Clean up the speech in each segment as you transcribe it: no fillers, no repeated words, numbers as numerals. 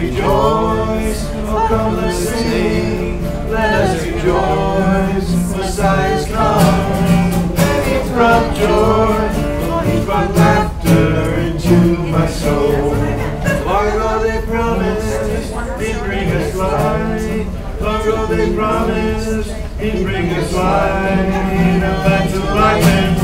rejoice. Oh, come, let's sing. Let us rejoice. Messiah's come. And He brought joy. He brought laughter into my soul. Long ago they promised He'd bring us light. Long ago they promised He'd bring us light. And back to life.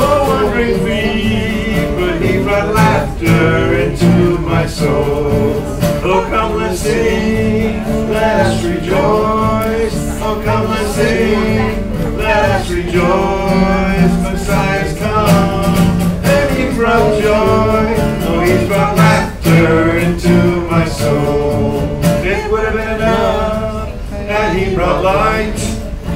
Oh, wandering feet, but He brought laughter into my soul. Oh, come, let's sing, let us rejoice. Oh, come, let's sing, let us rejoice. Messiah's come, and He brought joy. Oh, He's brought laughter into my soul. It would have been enough, and He brought light.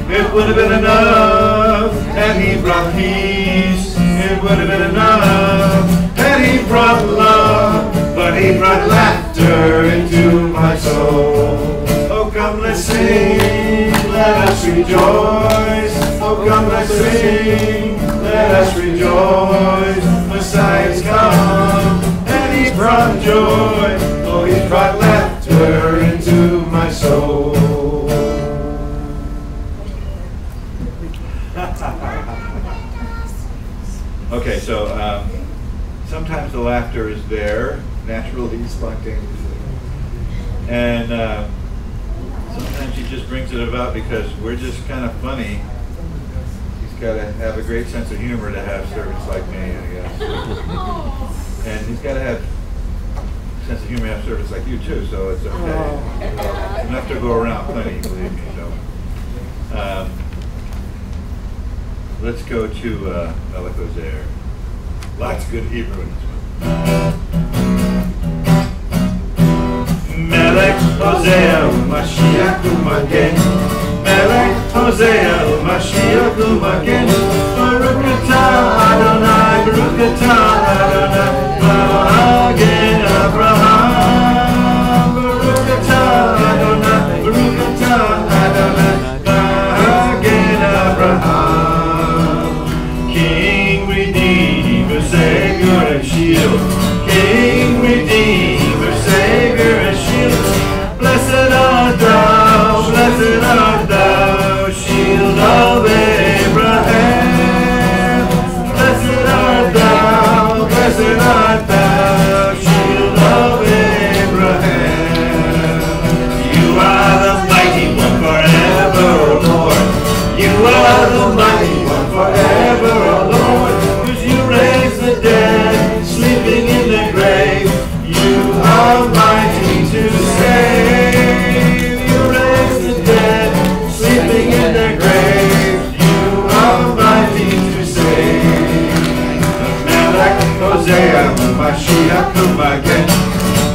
It would have been enough, and He brought peace. It would have been enough, and He brought love. But He brought laughter into my soul. Oh, come, let's sing, let us rejoice. Oh, come, let's sing, let us rejoice. Messiah's come, and He brought joy. Oh, He brought laughter into my soul. Okay, so sometimes the laughter is there, naturally, spontaneously. And sometimes He just brings it about because we're just kind of funny. He's got to have a great sense of humor to have servants like me, I guess. And He's got to have a sense of humor to have servants like you too, so it's okay. Enough to go around plenty, believe me. So, let's go to Melech Hosea. Lots of good Hebrew in this one. Melech Hosea, Mashiach Umagen. Melech Hosea, Mashiach Umagen. Baruch atah Adonai, Baruch atah Adonai, Magen Abraham. Baruch atah Adonai, Baruch atah Adonai, Magen Abraham. King, Redeemer, Savior and Shield. King, Redeemer, Savior and Shield. Blessed art thou, Shield of Abraham. Blessed art thou, Shield of Abraham. You are the mighty one forever, O Lord. You are the mighty one forever, O Lord. 'Cause you raise the dead, sleeping in the grave. You are mighty to save. You raise the dead, sleeping in the grave. You are mighty to save. Melech Hosea, Mashiach Umagen.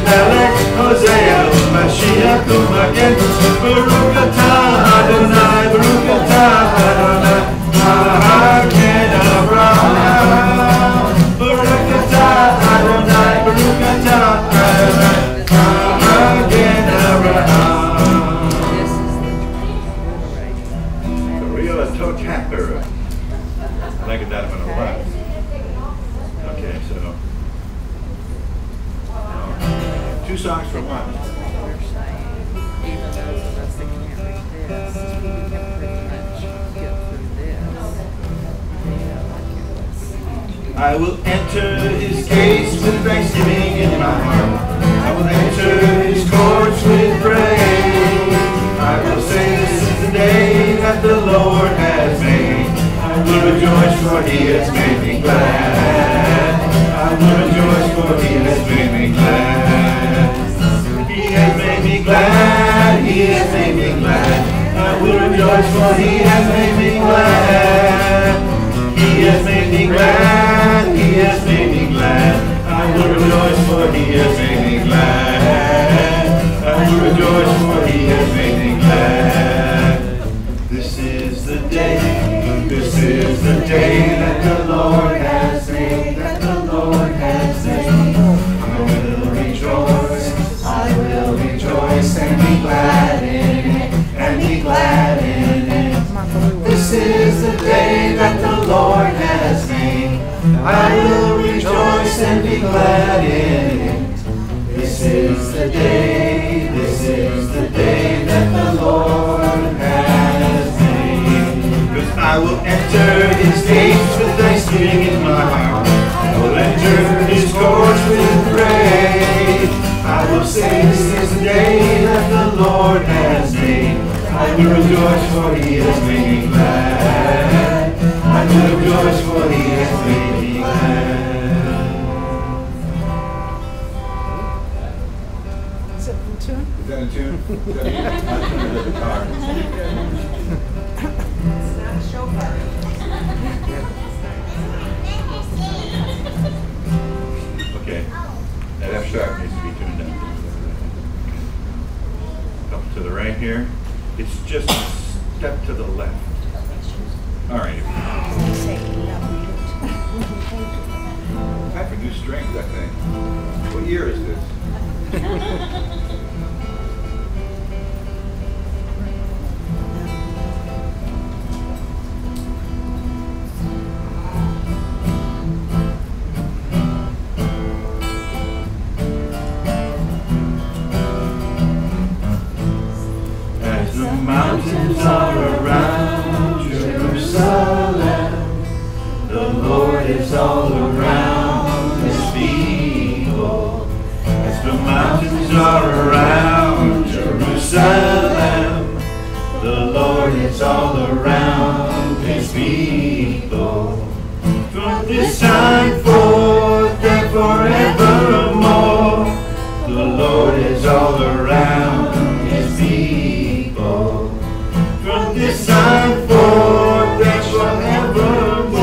Melech Hosea, Mashiach Umagen. Baruch atah Adonai, Baruch atah Adonai, Magen Abraham. Baruch atah Adonai, Baruch atah Adonai, Magen Abraham. The real toe tapper. I like that one a lot. Okay, so two songs for one. Even those of us that can't read this, we can pretty much get through this. I will enter His gates with thanksgiving in my heart. I will enter His courts with praise. I will say, this is the day that the Lord has made. I will rejoice, for He has made me glad. I will rejoice, for He has made me glad. He has made me glad. He has made me glad. I will rejoice, for He has made me glad. He has made me glad. He has made me glad. I will rejoice, for He has made me glad. I will rejoice, for He has made me glad. This is the day. This is the day that the Lord has made. That the Lord has made. I will rejoice. I will rejoice and be glad in it. And be glad in it. This is the day that the Lord has made. I will rejoice and be glad in it. This is the day I will enter his gates with thanksgiving in my heart. I will enter his courts with praise. I will say, this is the day that the Lord has made. I will rejoice, for he has made me glad. I will rejoice, for he has made me glad. Is it in tune? Is that a tune? Is that the guitar? It's not a shofar. Okay. That F sharp needs to be tuned down. Up to the right here. It's just a step to the left. All right. Time for new strings, I think. What year is this? As the mountains are around Jerusalem, the Lord is all around his people. As the mountains are around Jerusalem, the Lord is all around his people. From this time forth and forevermore, the Lord is all around his people. From this time forth and forevermore,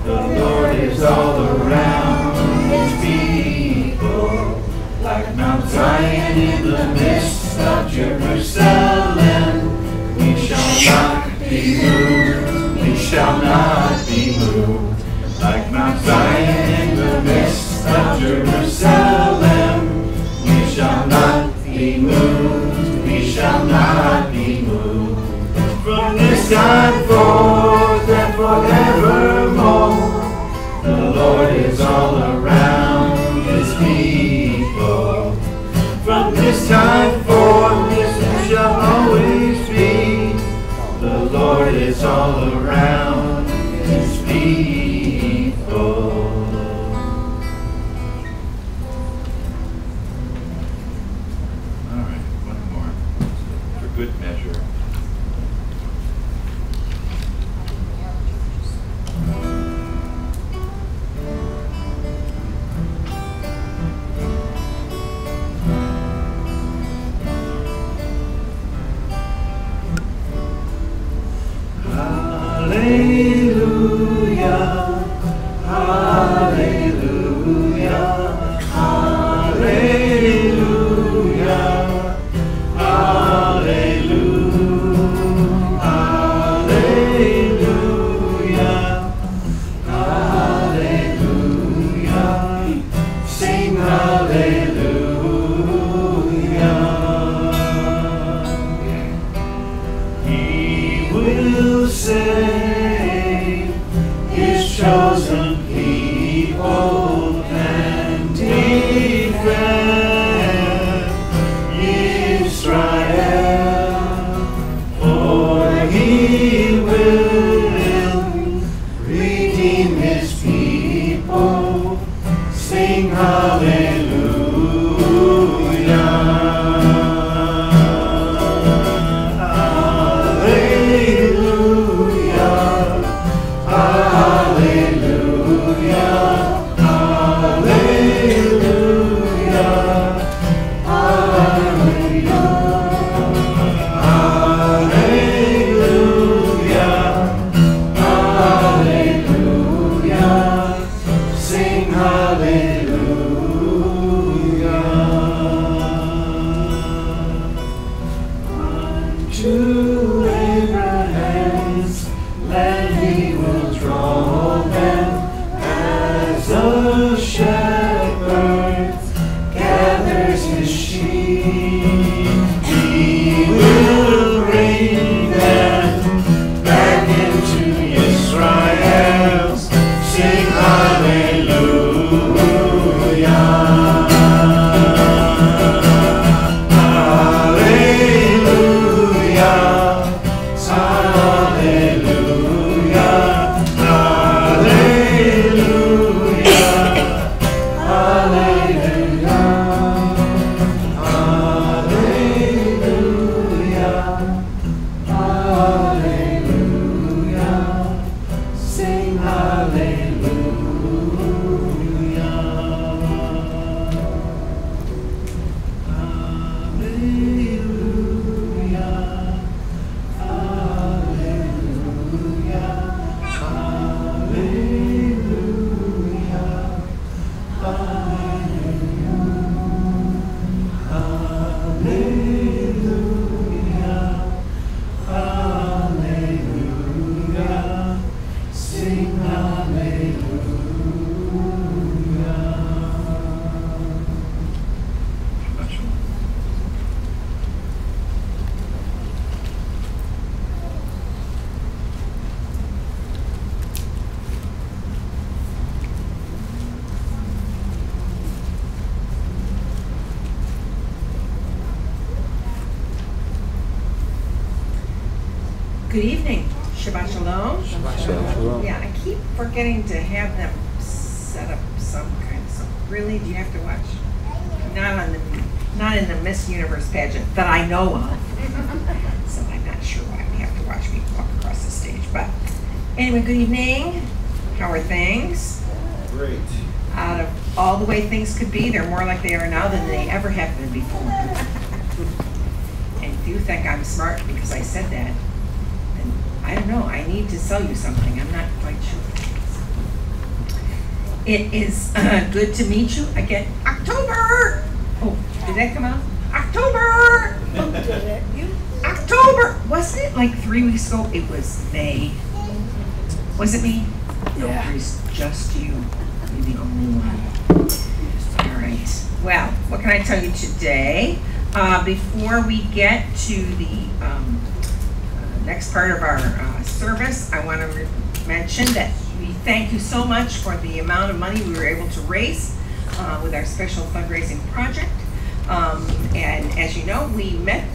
the Lord is all around his people. Like Mount Zion in the midst of Jerusalem, we shall not be moved, we shall not be moved. Like Mount Zion in the midst of Jerusalem, we shall not be moved, we shall not be moved. From this time forth and forevermore, the Lord is all around his people. From this time forth, this shall always be, the Lord is all around his people. All right, one more for good measure. Hallelujah, hallelujah, hallelujah, hallelujah, hallelujah, hallelujah. Sing hallelujah. He will save his chosen people and defend Israel, for he will redeem his people. Sing hallelujah. To Abraham's land he will draw them, as a shepherd gathers his sheep. He will bring them back into Israel. Sing hallelujah. Hallelujah. Good evening. Shabbat Shalom. Shabbat Shalom. Yeah, I keep forgetting to have them set up some kind of something. Really? Do you have to watch? Not in the Miss Universe pageant that I know of. So I'm not sure why we have to watch me walk across the stage. But anyway, good evening. How are things? Great. Out of all the way things could be, they're more like they are now than they ever have been before. And if you think I'm smart because I said that, then I don't know, I need to sell you something. I'm not quite sure. It is good to meet you again. October! Oh, did that come out? October! Who did it? You? October! Wasn't it like 3 weeks ago? It was May. Was it me? No, Yeah. it's just you. You're the only one. All right. Well, what can I tell you today? Before we get to the next part of our service, I want to mention that we thank you so much for the amount of money we were able to raise with our special fundraising project. And as you know, we met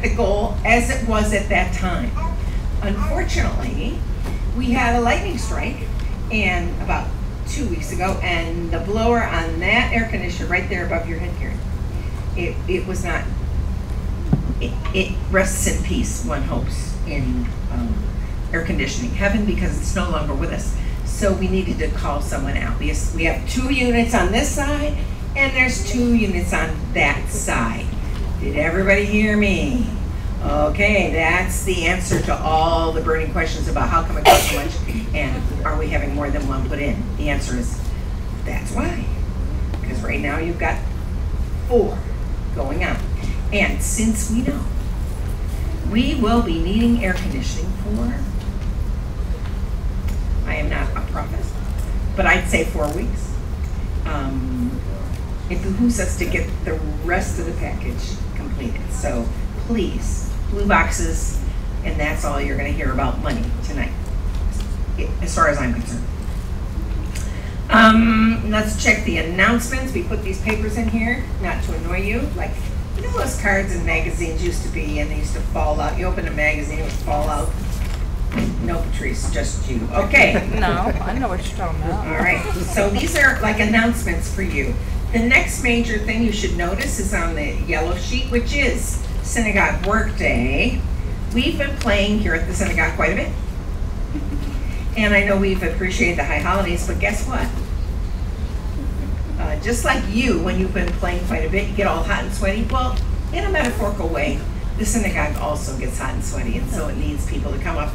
the goal as it was at that time. Unfortunately, we had a lightning strike and about 2 weeks ago, and the blower on that air conditioner right there above your head, Karen, it was not, it rests in peace, one hopes, in air conditioning heaven, because it's no longer with us. So we needed to call someone out. We have 2 units on this side, and there's 2 units on that side. Did everybody hear me? Okay, that's the answer to all the burning questions about how come it costs so much, and are we having more than one put in? The answer is, that's why. Because right now you've got 4 going on. And since we know we will be needing air conditioning for, I am not a prophet, but I'd say 4 weeks. It behooves us to get the rest of the package completed. So please, blue boxes, and that's all you're going to hear about money tonight, as far as I'm concerned. Let's check the announcements. We put these papers in here, not to annoy you. Like, you know those cards in magazines used to be, and they used to fall out. You open a magazine, it would fall out. No, Patrice, just you. Okay. No, I know what you're talking about. All right. So these are like announcements for you. The next major thing you should notice is on the yellow sheet, which is Synagogue Workday. We've been playing here at the synagogue quite a bit. And I know we've appreciated the high holidays, but guess what? Just like you, when you've been playing quite a bit, you get all hot and sweaty. Well, in a metaphorical way, the synagogue also gets hot and sweaty, and so it needs people to come up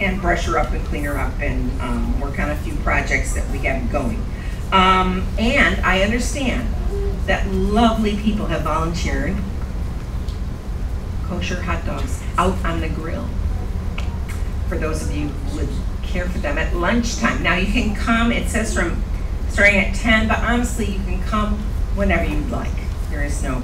and brush her up and clean her up and work on a few projects that we have going. And I understand that lovely people have volunteered kosher hot dogs out on the grill for those of you who would care for them at lunchtime. Now you can come, it says from starting at 10, but honestly you can come whenever you'd like. There is no,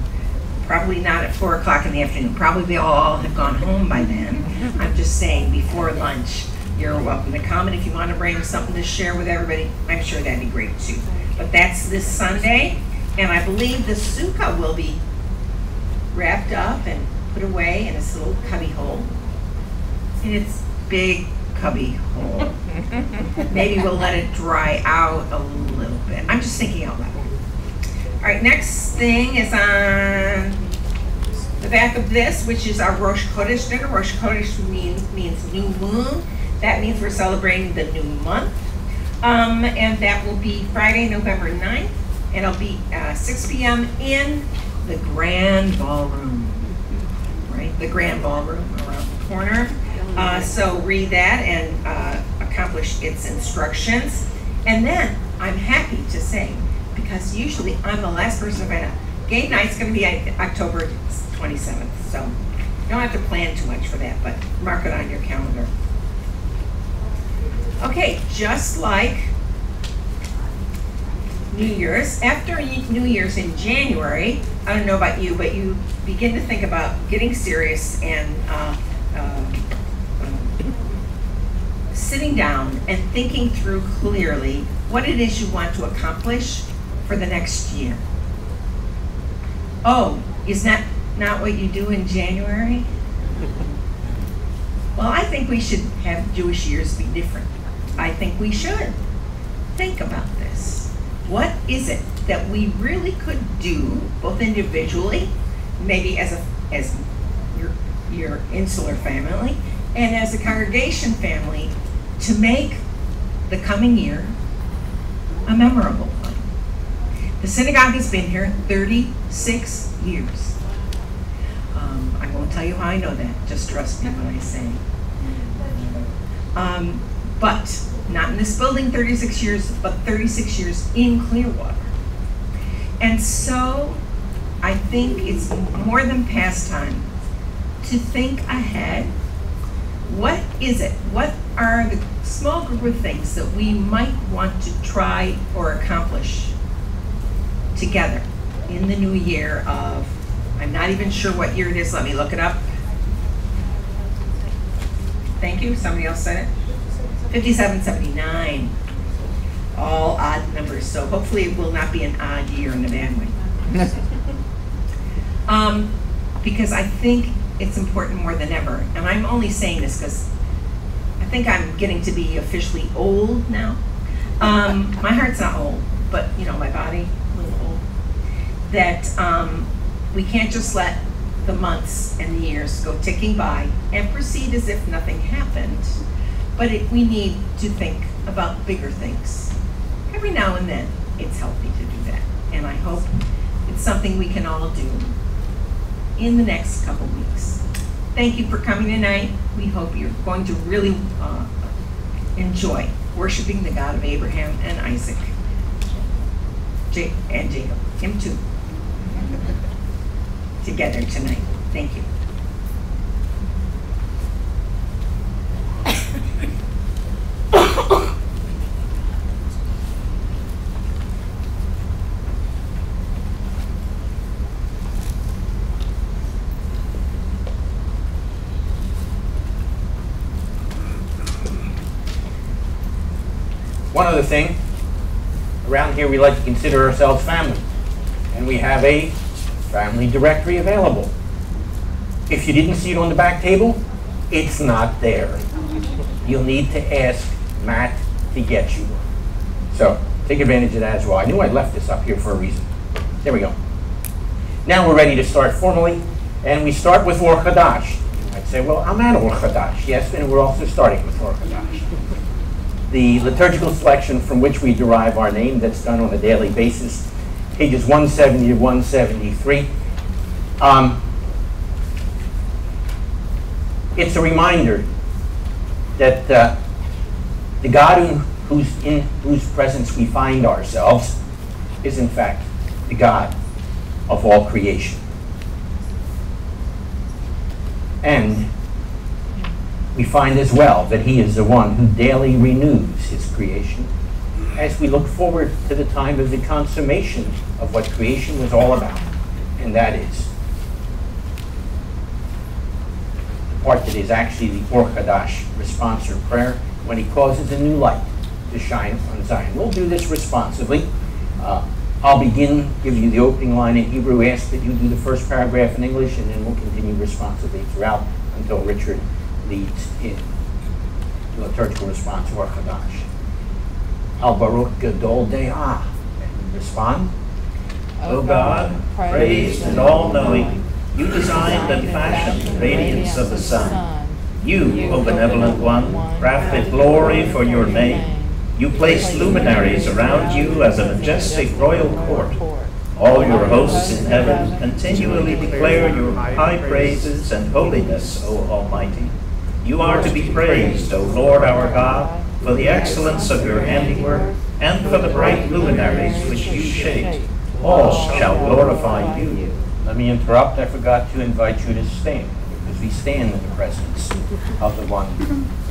probably not at 4 o'clock in the afternoon. Probably they all have gone home by then. I'm just saying before lunch, you're welcome to come, and if you want to bring something to share with everybody, I'm sure that'd be great too. But that's this Sunday, and I believe the sukkah will be wrapped up and put away in this little cubby hole. In its big cubby hole. Maybe we'll let it dry out a little bit. I'm just thinking out loud. All right, next thing is on the back of this, which is our Rosh Chodesh dinner. Rosh Chodesh means new moon. That means we're celebrating the new month. And that will be Friday, November 9th. And it'll be 6 p.m. in the Grand Ballroom. Right? The Grand Ballroom around the corner. So read that and accomplish its instructions. And then I'm happy to say, because usually I'm the last person to find out, game night's going to be October 27th. So you don't have to plan too much for that, but mark it on your calendar. Okay, just like New Year's, after New Year's in January, I don't know about you, but you begin to think about getting serious and sitting down and thinking through clearly what it is you want to accomplish for the next year. Oh, is that not what you do in January? Well, I think we should have Jewish years be different. I think we should think about this. What is it that we really could do, both individually, maybe as your insular family, and as a congregation family, to make the coming year a memorable one? The synagogue has been here 36 years. I won't tell you how I know that, just trust me when I say. But not in this building 36 years, but 36 years in Clearwater. And so I think it's more than past time to think ahead. What is it? What are the small group of things that we might want to try or accomplish together in the new year of, I'm not even sure what year it is, let me look it up. Thank you, somebody else said it. 5779, all odd numbers, so hopefully it will not be an odd year in a bad way. Because I think it's important more than ever, and I'm only saying this because I think I'm getting to be officially old now. My heart's not old, but you know, my body, a little old. That we can't just let the months and the years go ticking by and proceed as if nothing happened. But we need to think about bigger things. Every now and then, it's healthy to do that. And I hope it's something we can all do in the next couple weeks. Thank you for coming tonight. We hope you're going to really enjoy worshiping the God of Abraham and Isaac and Jacob, him too, together tonight. Thank you. One other thing, around here we like to consider ourselves family, and we have a family directory available. If you didn't see it on the back table, it's not there. You'll need to ask Matt to get you one. So take advantage of that as well. I knew I left this up here for a reason. There we go. Now we're ready to start formally, and we start with Or Chadash. You might say, well, I'm at Or Chadash. Yes, and we're also starting with Or Chadash. The liturgical selection from which we derive our name, that's done on a daily basis, pages 170 to 173. It's a reminder that the God in whose presence we find ourselves is in fact the God of all creation. And we find as well that he is the one who daily renews his creation as we look forward to the time of the consummation of what creation was all about, and that is the part that is actually the Or Chadash response or prayer when he causes a new light to shine on Zion. We'll do this responsively. I'll begin, give you the opening line in Hebrew, ask that you do the first paragraph in English, and then we'll continue responsively throughout until Richard leads in the liturgical response to Or Chadash. Al Baruch Gadol De'ah. And respond. O God, praised and all-knowing, you designed and fashioned the radiance of the sun. You, O benevolent one, crafted glory for your name. You placed luminaries around you as a majestic royal court. All your hosts in heaven continually declare your high praises and holiness, O Almighty. You are to be praised, O Lord our God, for the excellence of your handiwork and for the bright luminaries which you shaped. All shall glorify you. Let me interrupt. I forgot to invite you to stand, because we stand in the presence of the one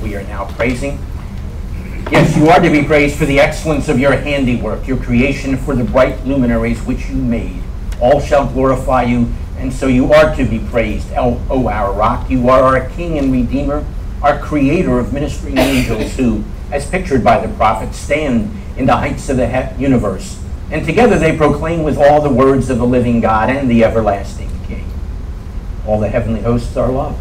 we are now praising. Yes, you are to be praised for the excellence of your handiwork, your creation, for the bright luminaries which you made. All shall glorify you, and so you are to be praised, O our rock. You are our King and Redeemer, our creator of ministering angels who, as pictured by the prophets, stand in the heights of the universe. And together they proclaim with all the words of the living God and the everlasting King. All the heavenly hosts are loved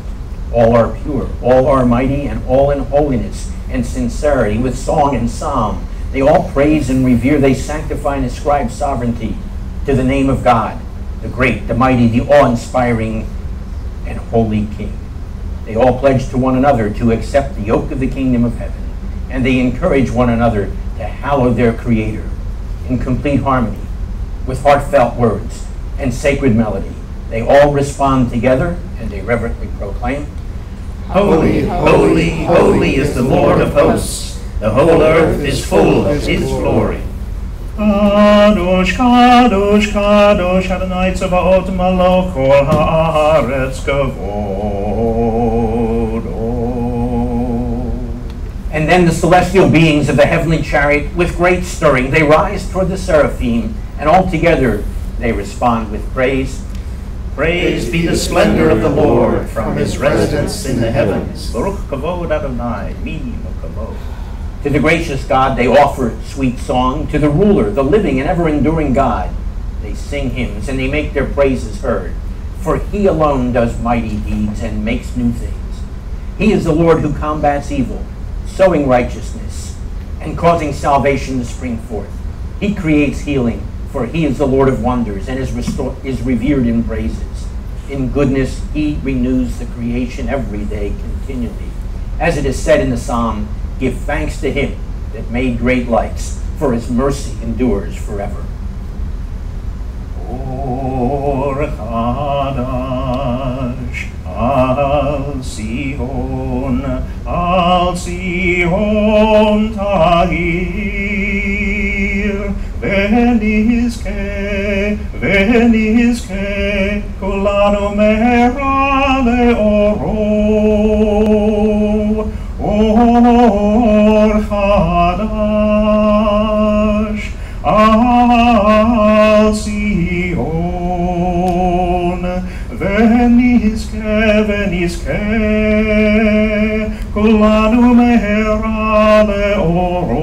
All are pure, all are mighty, and all in holiness and sincerity, with song and psalm. They all praise and revere, they sanctify and ascribe sovereignty to the name of God, the great, the mighty, the awe-inspiring, and holy King. They all pledge to one another to accept the yoke of the kingdom of heaven, and they encourage one another to hallow their Creator in complete harmony, with heartfelt words and sacred melody. They all respond together, and they reverently proclaim, Holy, holy, holy is the Lord of hosts. The whole earth is full of his glory. Kadosh, Kadosh, Kadosh, Adonai Tzevaot Malach kol haaretz kavod. And then the celestial beings of the heavenly chariot, with great stirring, they rise toward the seraphim, and all together they respond with praise. Praise be the splendor of the Lord from his residence in the heavens. Baruch kavod Adonai, mi kavod. To the gracious God they offer sweet song. To the ruler, the living and ever-enduring God, they sing hymns and they make their praises heard. For he alone does mighty deeds and makes new things. He is the Lord who combats evil, sowing righteousness, and causing salvation to spring forth. He creates healing, for he is the Lord of wonders and is revered in praises. In goodness he renews the creation every day continually. As it is said in the psalm, give thanks to him that made great lights, for his mercy endures forever. Or Chadash al Sion Tahir Venizke Kulanu Mera Leoro Or Chadash al Sion Venizke Kulanu Mera Leoro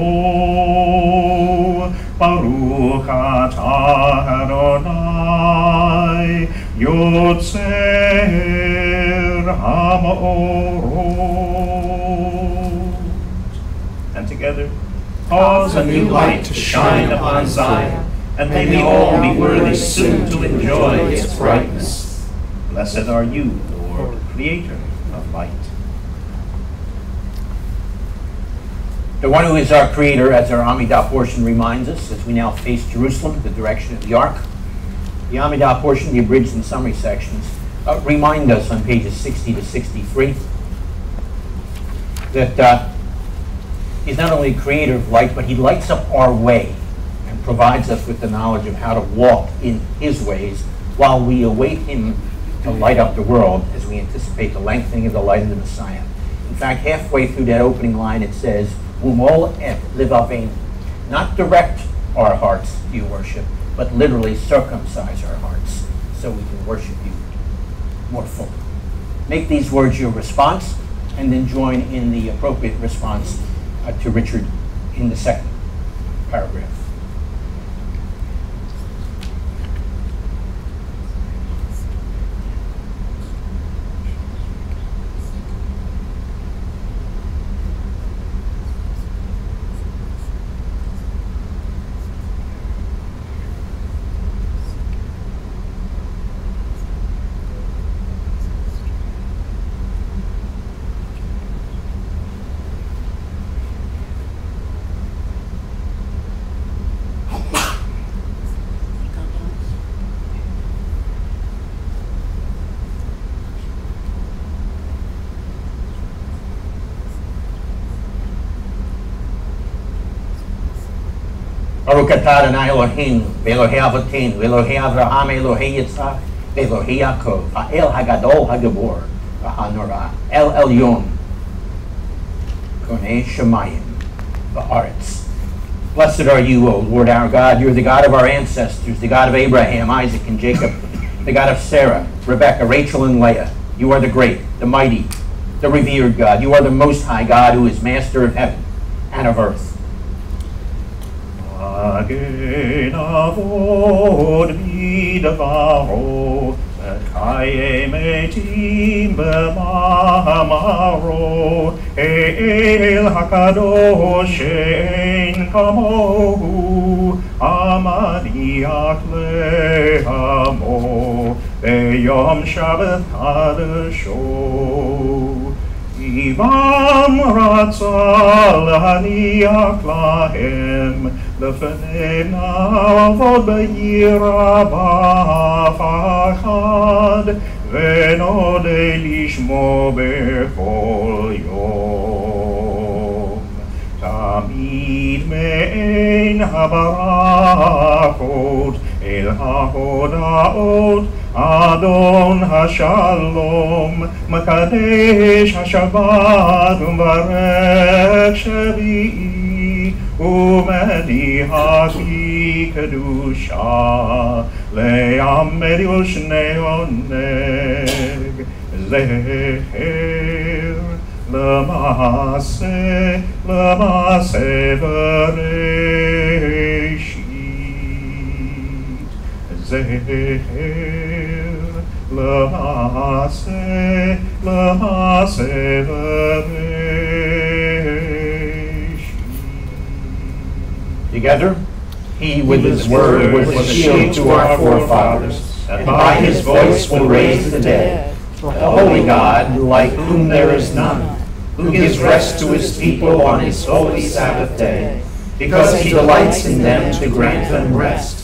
Baruch atah Adonai Yotzer HaMaorot. And together, cause a new light to shine upon Zion, and may we all be worthy soon to enjoy its brightness. Blessed are you, Lord, Creator of light. The one who is our Creator, as our Amidah portion reminds us, as we now face Jerusalem, the direction of the Ark. The Amidah portion, the abridged and summary sections, remind us on pages 60 to 63 that he's not only Creator of light, but he lights up our way and provides us with the knowledge of how to walk in his ways while we await him to light up the world as we anticipate the lengthening of the light of the Messiah. In fact, halfway through that opening line it says, Umol et livavein, not direct our hearts to your worship, but literally circumcise our hearts so we can worship you more fully. Make these words your response, and then join in the appropriate response to Richard in the second paragraph. Baruch atah Adonai Eloheinu, Elohei Avotenu, Elohei Avraham, Elohei Yitzchak, Elohei Yaakov, Ha'el Hagadol Hagabor, Ha'anora, El Elyon, Konei Shemayim, Ba'aretz. Blessed are you, O Lord our God. You're the God of our ancestors, the God of Abraham, Isaac, and Jacob, the God of Sarah, Rebekah, Rachel, and Leah. You are the great, the mighty, the revered God. You are the Most High God, who is Master of heaven and of earth. Magen avod midavaro, Kaye metim b'mamaro el hakadosh ein kamohu amaniach le'amo b'yom Shabbat kadosho. Imam ratzah lahaniach lahem לפני נעבוד ביראה ובפחד ונודה לשמו בכל יום. תמיד מעין הברכות אל ההודעות אדון השלום מקדש השבת ומברך שביעי ומניח כי קדושה לעמד ושני עונג זכר למעשה בראשית זכר למעשה בראשית. Together, he with his word was a shield to our forefathers, and by his voice will raise the dead. The holy God, like whom there is none, who gives rest to his people on his holy Sabbath day, because he delights in them to grant them rest.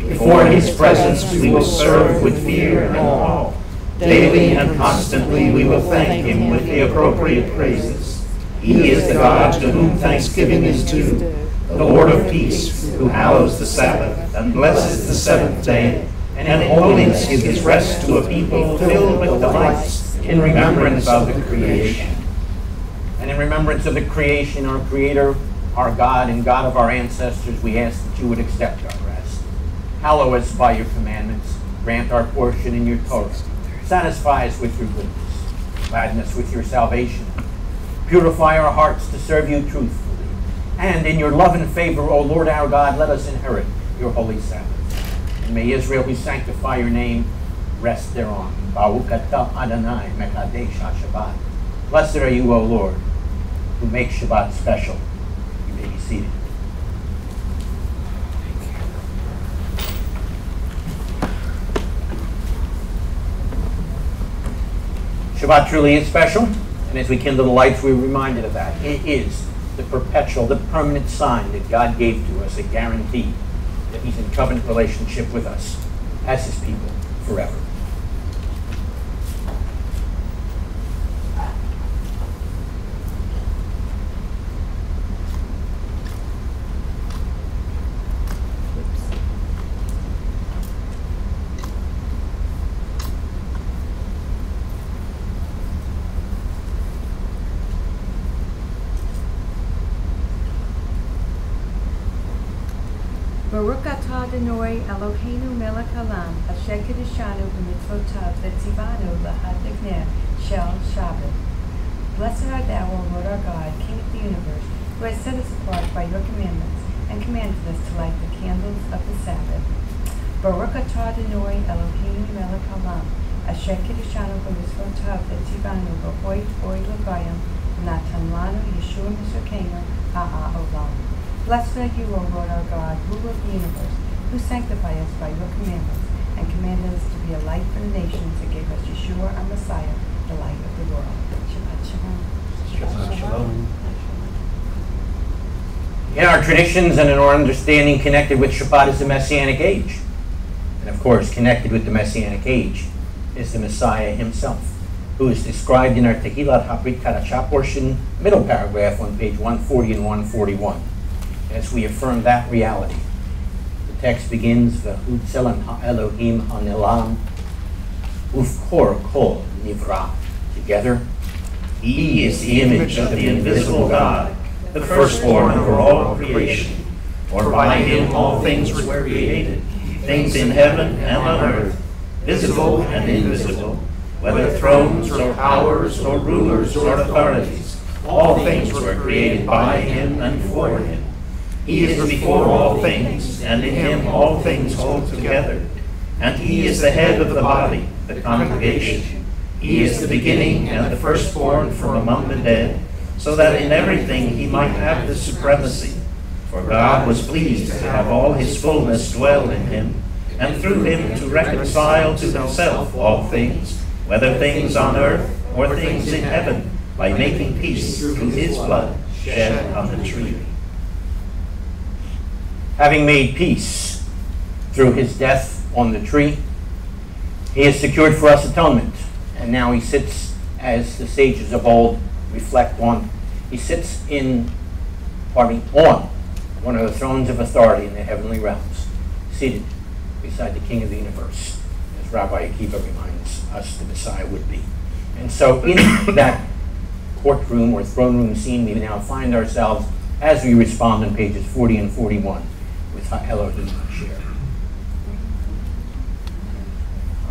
Before his presence we will serve with fear and awe. Daily and constantly we will thank him with the appropriate praises. He is the God to whom thanksgiving is due, the Lord of peace, who hallows the Sabbath and blesses the seventh day, and in holiness gives rest to a people filled with delights in remembrance of the creation. And in remembrance of the creation, our Creator, our God, and God of our ancestors, we ask that you would accept our rest. Hallow us by your commandments. Grant our portion in your Torah. Satisfy us with your goodness. Gladden us with your salvation. Purify our hearts to serve you truthfully. And in your love and favor, O Lord our God, let us inherit your holy Sabbath. And may Israel, who sanctify your name, rest thereon. Ba'ukata Adonai Mekadesh HaShabbat. Blessed are you, O Lord, who make Shabbat special. You may be seated. Shabbat truly is special, and as we kindle the lights, we're reminded of that. It is the perpetual, the permanent sign that God gave to us, a guarantee that he's in covenant relationship with us as his people forever. Baruch atah Adonai Eloheinu melech haolam, asher kiddushanu b'mitzvotav v'tzivanu l'hadligner shel Shabbat. Blessed art thou, O Lord our God, King of the universe, who has set us apart by your commandments and commanded us to light the candles of the Sabbath. Baruch atah Adonai Eloheinu melech haolam, asher kiddushanu b'mitzvotav v'tzivanu b'hoit oy l'gayim v'natan lanu Yeshua Mishakenu ha'olam. Blessed are you, O Lord our God, ruler of the universe, who sanctify us by your commandments and commanded us to be a light for the nations and gave us Yeshua, our Messiah, the light of the world. Shabbat shalom. Shabbat shalom. In our traditions and in our understanding, connected with Shabbat is the Messianic age. And of course, connected with the Messianic age is the Messiah himself, who is described in our Tehillat HaBrit Kadashah portion, middle paragraph on page 140 and 141. As we affirm that reality, the text begins, V'hu tzelem ha'Elohim ha'nelam, ufkor kol nivra. Together, He is the image of the invisible God, the firstborn over all creation. For by him all things were created, things in heaven and on earth, visible and invisible, whether thrones or powers or rulers or authorities. All things were created by him and for him. He is before all things, and in him all things hold together. And he is the head of the body, the congregation. He is the beginning and the firstborn from among the dead, so that in everything he might have the supremacy. For God was pleased to have all his fullness dwell in him, and through him to reconcile to himself all things, whether things on earth or things in heaven, by making peace through his blood shed on the tree. Having made peace through his death on the tree, he has secured for us atonement. And now he sits, as the sages of old reflect on, he sits on one of the thrones of authority in the heavenly realms, seated beside the King of the universe, as Rabbi Akiva reminds us the Messiah would be. And so in that courtroom or throne room scene, we now find ourselves as we respond on pages 40 and 41 with Elohim Asher.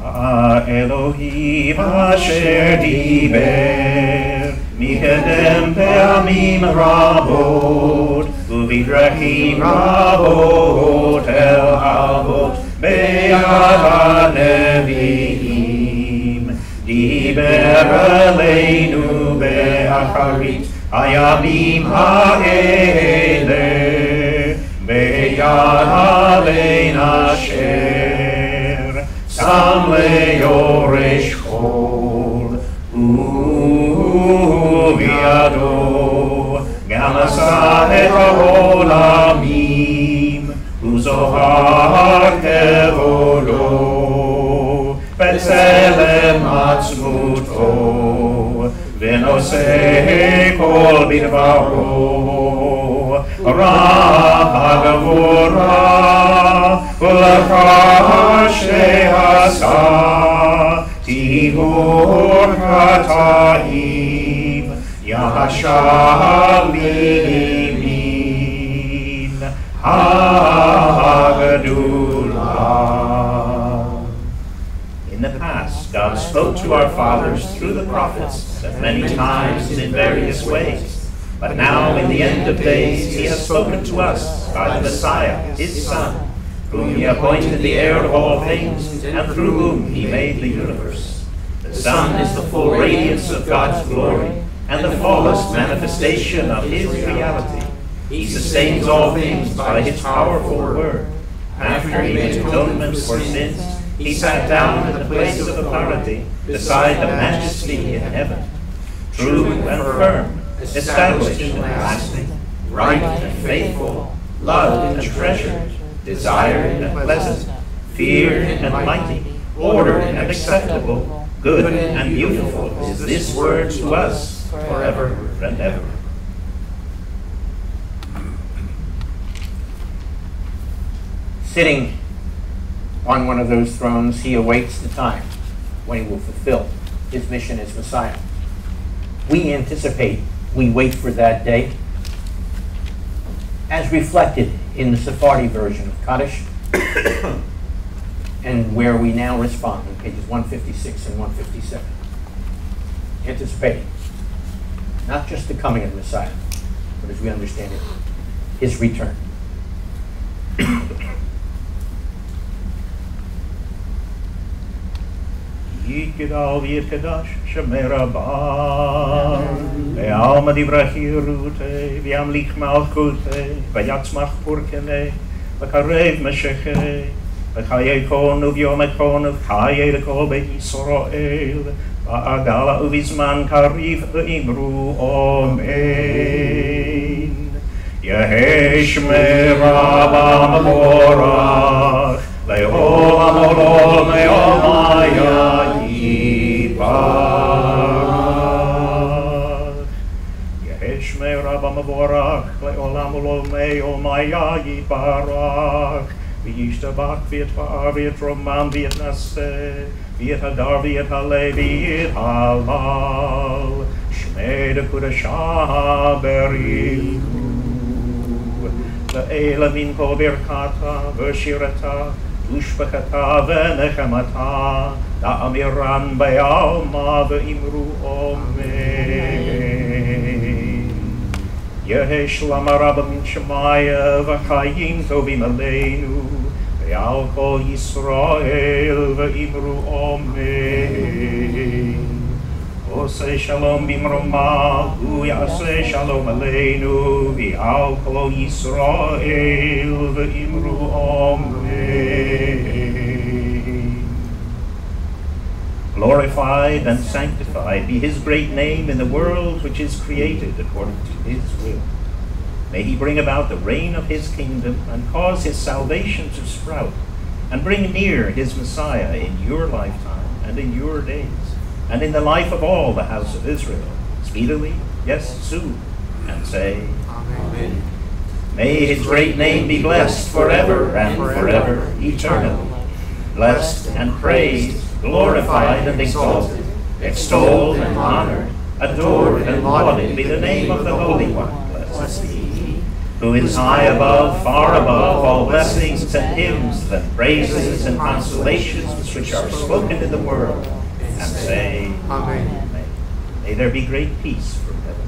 Elohim Asher Diber Mikadem Pe'amim Rabot Uvidrachim Rabot El Avot Be'ad HaNevi'im Diber Aleinu Be'acharit Hayamim Ha'ele Be'yad Alein Asher Sam le'yoresh chol u'viado gam asa et ha'olamim u'zohar kevodo b'tzelem atzmuto v'noseh kol bidvaro Ra-ha-gavura Ulachah she'asa Tihur Kataim Yahashal Limin Ha-Gadulah. In the past, God spoke to our fathers through the prophets at many times and in various ways. But now, in the end of days, he has spoken to us by the Messiah, his Son, whom he appointed the heir of all things, and through whom he made the universe. The Son is the full radiance of God's glory, and the fullest manifestation of his reality. He sustains all things by his powerful word. After he made atonement for sins, he sat down in the place of authority, beside the majesty in heaven. True and firm, established and lasting, right and faithful, loved and treasured, desired and pleasant, feared and mighty, ordered and acceptable, good and beautiful is this word to us forever and ever. Sitting on one of those thrones, he awaits the time when he will fulfill his mission as Messiah. We anticipate, we wait for that day, as reflected in the Sephardi version of Kaddish, and where we now respond on pages 156 and 157. Anticipating not just the coming of the Messiah, but as we understand it, his return. Yigdal v'yitkedash shemer Rabban ve'alma divrachi rute v'yamlich malchute v'yatzmach purkene v'karev mesheche v'chayekon uvyom ekon v'chaye lekol be'Yisrael v'agala uvizman kariv v'imru Amen. Yehi shemer Rabban mevorach le'olam olam me'omaya Yeheshme Rabba Mavorach le'olam u'lomei omaya yiparach v'yishtabach v'yitvar v'yitromam v'yitnaseh v'yithadar v'yithale v'yithalal shmei dekudashah berichu le'ela min kol birkata v'shirata ushbachata v'nechamata da'amiran b'yalma v'imru Amen. Yehesh lama rabba min shemaya v'chayim tovim aleinu Ve'al kol Yisrael ve'imru Amen. Oseh shalom bimroma, hu yaseh shalom aleinu, ve'al kol Yisrael ve'imru Amen. Glorified and sanctified be his great name in the world which is created according to his will. May he bring about the reign of his kingdom and cause his salvation to sprout, and bring near his Messiah in your lifetime and in your days, and in the life of all the house of Israel, speedily, yes, soon, and say, Amen. May his great name be blessed forever and forever, eternally. Blessed and praised, glorified and exalted, extolled and honored, adored and lauded be the name of the Holy One, blessed be he, who is high above, far above all blessings and hymns and praises and consolations which are spoken in the world, and say, Amen. May there be great peace from heaven,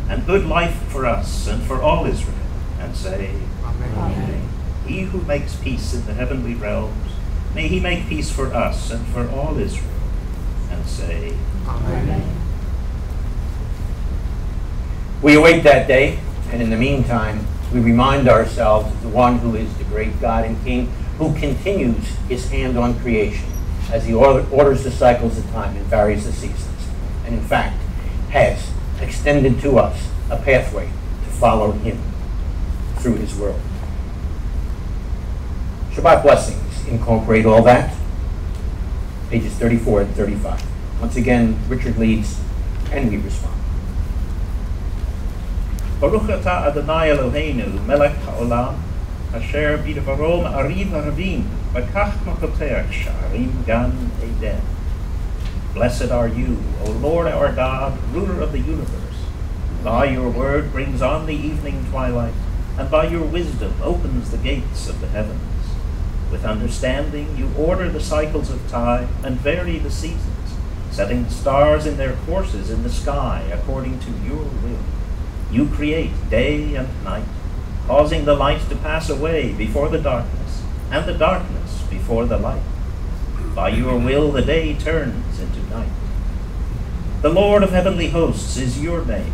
and good life for us and for all Israel, and say, Amen. He who makes peace in the heavenly realms, may he make peace for us and for all Israel, and say, Amen. We await that day, and in the meantime, we remind ourselves of the one who is the great God and King, who continues his hand on creation as he orders the cycles of time and varies the seasons, and in fact, has extended to us a pathway to follow him through his world. Shabbat blessings incorporate all that. Pages 34 and 35. Once again, Richard leads, and we respond. Baruch atah Adonai Eloheinu, melech haolam, asher bidvarom ariv haravim, v'kach makoteach sha'arim gan Eden. Blessed are you, O Lord our God, ruler of the universe. By your word brings on the evening twilight, and by your wisdom opens the gates of the heavens. With understanding you order the cycles of time and vary the seasons, setting the stars in their courses in the sky according to your will. You create day and night, causing the light to pass away before the darkness, and the darkness before the light. By your will the day turns into night. The Lord of heavenly hosts is your name.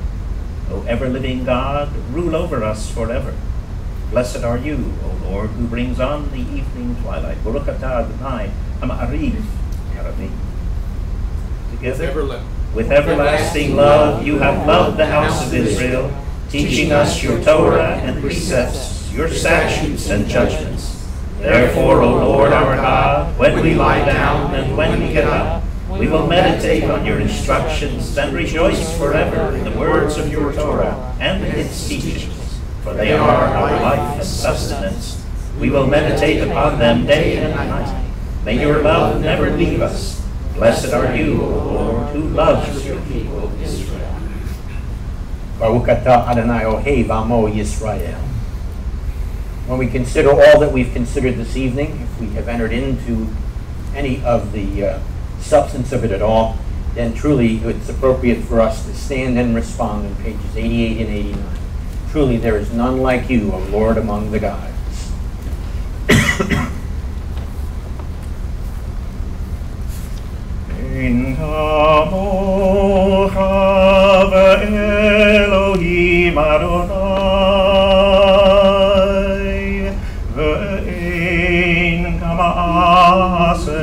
O ever-living God, rule over us forever. Blessed are you, O Lord, who brings on the evening twilight. Baruch atah Adonai Ha'ma'ariv Haravim. Together, with everlasting love, you have loved the house of Israel, teaching us your Torah and precepts, your statutes and judgments. Therefore, O Lord our God, when we lie down and when we get up, we will meditate on your instructions and rejoice forever in the words of your Torah and in its teachings, for they are our life and sustenance. We will meditate upon them day and night. May your love never leave us. Blessed are you, O Lord, who loves your people Israel. Baruch atah Adonai Ohev Amo Yisrael. When we consider all that we've considered this evening, if we have entered into any of the substance of it at all, then truly it's appropriate for us to stand and respond on pages 88 and 89. Truly there is none like you, O Lord, among the gods. In Hamocha ve'Elohim Adonai ve'ein kama'asecha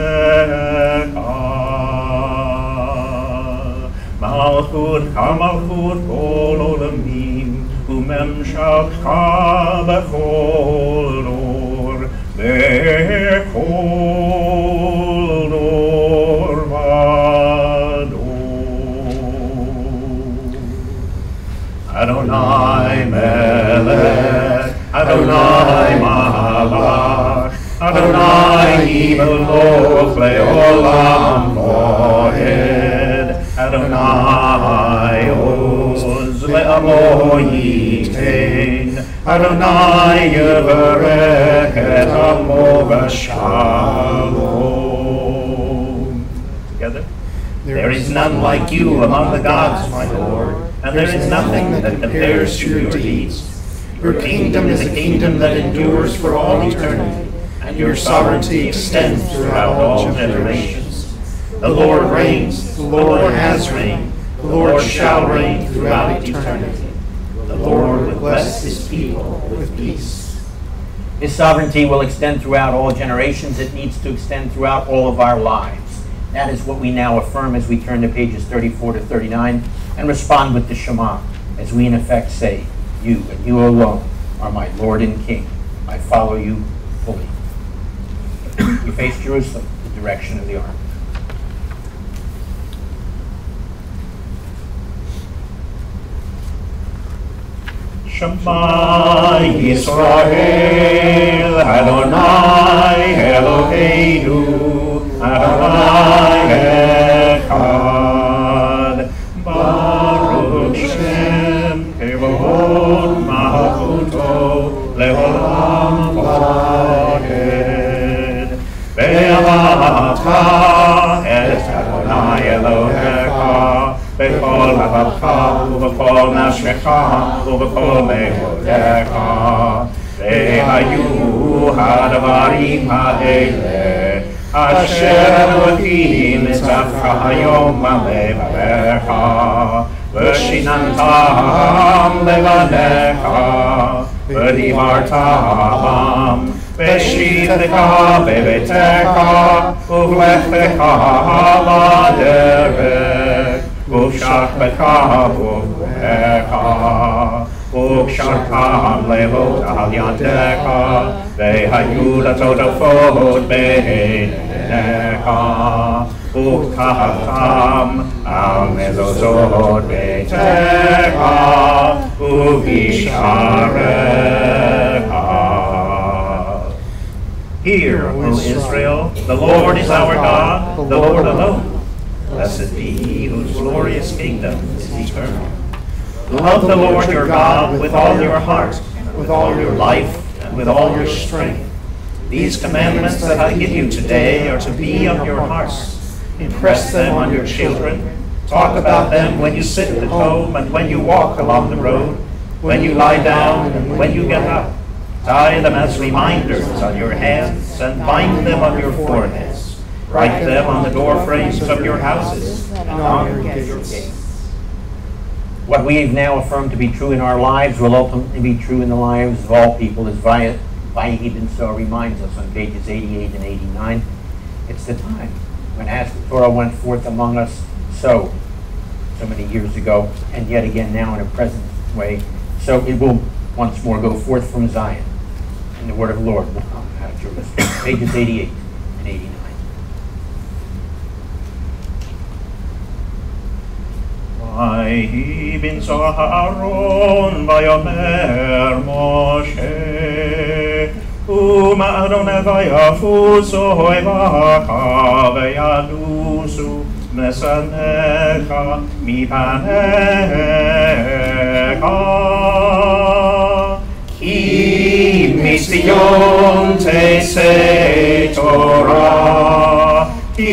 Malchut kamalchut kol olamim u'memshachcha b'chol dor b'chol dor Adonai Melech, Adonai Malach, Adonai Melech Leolam Moed, Adonai Oz Le'amo Yitein, Adonai Yevarech et Amo V'Shalom. Together. There is none like you among the gods, my Lord, and there is nothing that compares to your deeds. Your kingdom is a kingdom that endures for all eternity, and your sovereignty extends throughout all generations. The Lord reigns, the Lord has reigned, the Lord shall reign throughout eternity. The Lord will bless his people with peace. His sovereignty will extend throughout all generations. It needs to extend throughout all of our lives. That is what we now affirm as we turn to pages 34 to 39 and respond with the Shema, as we in effect say, you and you alone are my Lord and King. I follow you fully. We face Jerusalem, the direction of the army. Shema Yisrael, Adonai Eloheinu, Adonai Echad. Baruch Shem Kevod Malchuto Leolam Vaed. Ve'ahavta et Adonai Elohecha B'kol avavcha u'b'kol nafshecha u'b'kol me'odecha. Ve'hayu hadavarim ha'eleh asher Elohim tzavcha hayom levavecha v'shinantam levanecha v'divartam v'shitecha bebetecha uv'lechecha laderech U'shachbecha u'vecha U'kshartam levot al yadecha Ve'hayu latodafot beinecha U'kahatam al mezozot beitecha U'visharecha. Hear, O Israel, the Lord is our God, the Lord alone. Blessed be he whose glorious kingdom is eternal. Love the Lord your God with all your heart, with all your life, and with all your strength. These commandments that I give you today are to be on your hearts. Impress them on your children. Talk about them when you sit at home and when you walk along the road, when you lie down and when you get up. Tie them as reminders on your hands and bind them on your foreheads. Write them on the door frames of your houses and on your gates. What we have now affirmed to be true in our lives will ultimately be true in the lives of all people, as Vayibinso reminds us on pages 88 and 89. It's the time when as the Torah went forth among us so many years ago, and yet again now in a present way, so it will once more go forth from Zion, and the word of the Lord will come out of Jerusalem. Pages 88 and 89. Vayibinso Aaron vayomer Moshe U'ma'aron vayafuso evacha veyadusu mesanecha mipanecha Ki mitzion teisei Torah Ki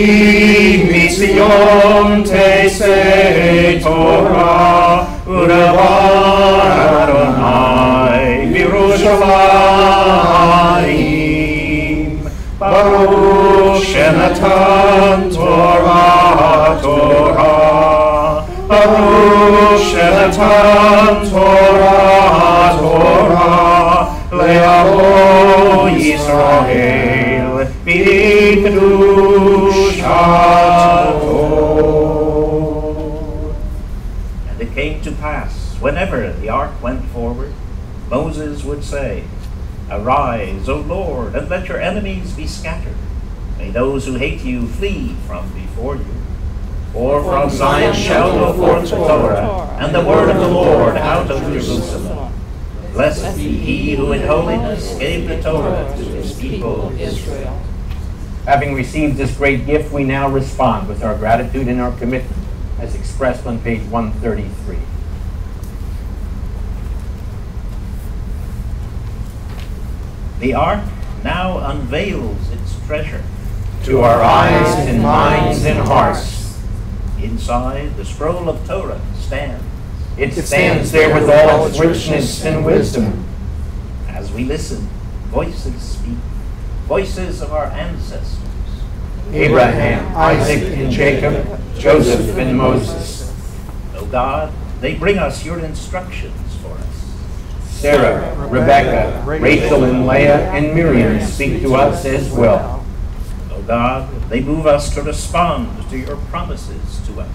mitzion teisei Torah U'davar Adonai b'Yerushalayim Baruch shenatan Torah Torah Baruch shenatan Torah Torah Le'amo Yisrael b'kedushato. And it came to pass, whenever the ark went forward, Moses would say, Arise, O Lord, and let your enemies be scattered. May those who hate you flee from before you. For from Zion shall go forth the Torah, and the word of the Lord out of Jerusalem. Blessed be he who in holiness gave the Torah to his people Israel. Having received this great gift, we now respond with our gratitude and our commitment, as expressed on page 133. The ark now unveils its treasure To our eyes and minds and hearts. Inside, the scroll of Torah stands. It stands there with all its richness and wisdom. As we listen, voices speak. voices of our ancestors. Abraham, Isaac, and Jacob, Joseph, and Moses. O God, they bring us your instructions for us. Sarah, Rebecca, Rachel, and Leah, and Miriam speak to us as well. O God, they move us to respond to your promises to us.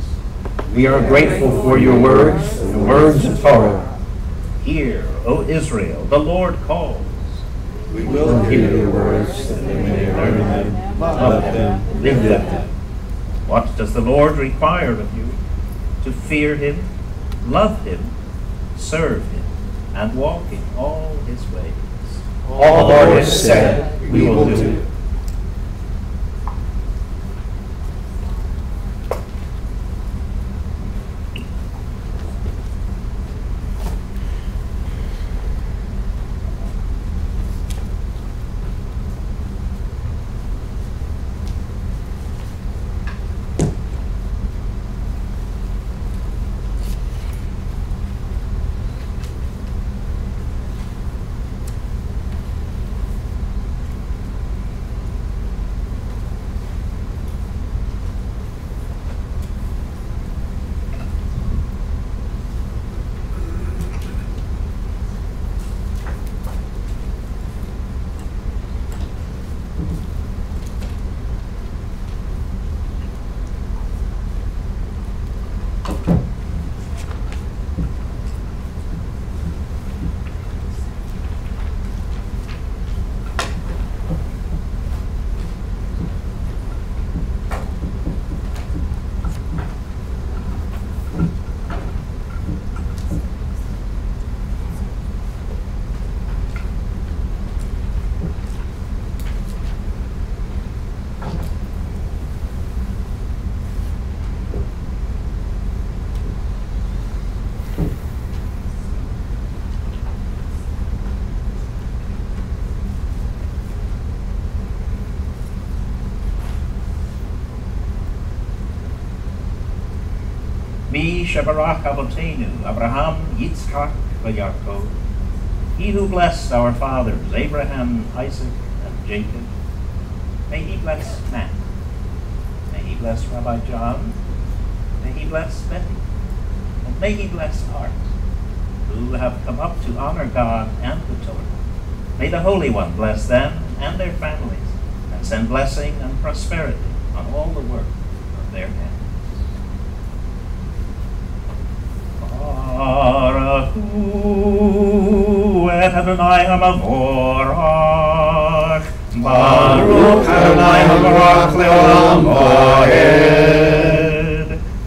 We are grateful for your words, the words of Torah. Hear, O Israel, the Lord calls. We will hear your words, that we may learn them, love them, live them. What does the Lord require of you? To fear him, love him, serve him, and walk in all his ways. All the Lord has said, we will do. Mi shebarach Avotenu, Abraham, Yitzchak, v'Yaakov. He who blessed our fathers, Abraham, Isaac, and Jacob, may he bless Matt. May he bless Rabbi John. May he bless Betty. And may he bless Art, who have come up to honor God and the Torah. May the Holy One bless them and their families, and send blessing and prosperity on all the work of their hands. Baruch Adonai HaMavorach. Baruch Adonai HaMavorach le'olam va'ed.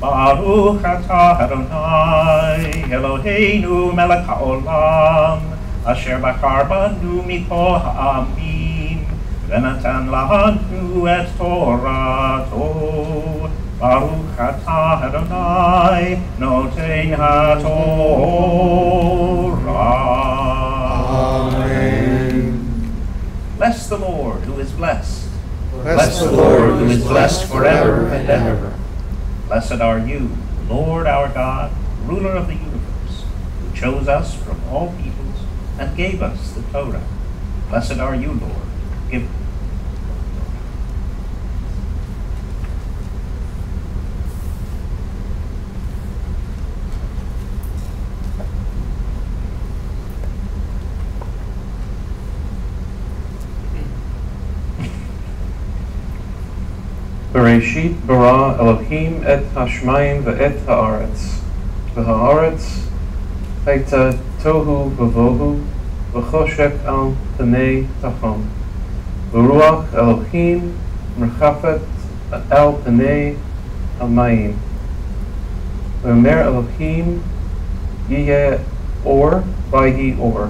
Baruch atah Adonai Eloheinu melech ha'olam, asher bachar banu mikol ha'amim, v'natan lanu et Torato. Baruch atah Adonai noten ha'Torah. Amen. Bless the Lord who is blessed. Bless the Lord who is blessed forever and ever. Blessed are you, Lord our God, ruler of the universe, who chose us from all peoples and gave us the Torah. Blessed are you, Lord, give. Bereshit bara Elohim et hashmayim ve'et haaretz. V'haaretz hayta tohu v'vohu v'choshek al pnei tachon. V'ruach Elohim merchafet al pnei hamayim. V'omer Elohim yeh or vayhi or.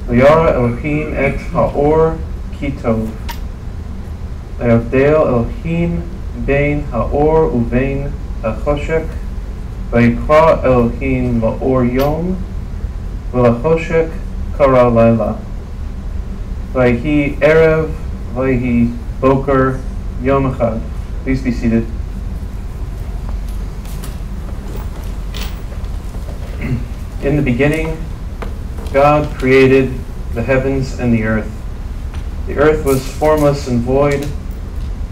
V'yara Elohim et haor ki tov. V'yavdel Elohim bein ha'or uvein ha'choshek, v'yikra Elohim la'or yom, v'la'choshek kara layla. V'yihi erev, v'yihi boker yom echad. Please be seated. In the beginning, God created the heavens and the earth. The earth was formless and void,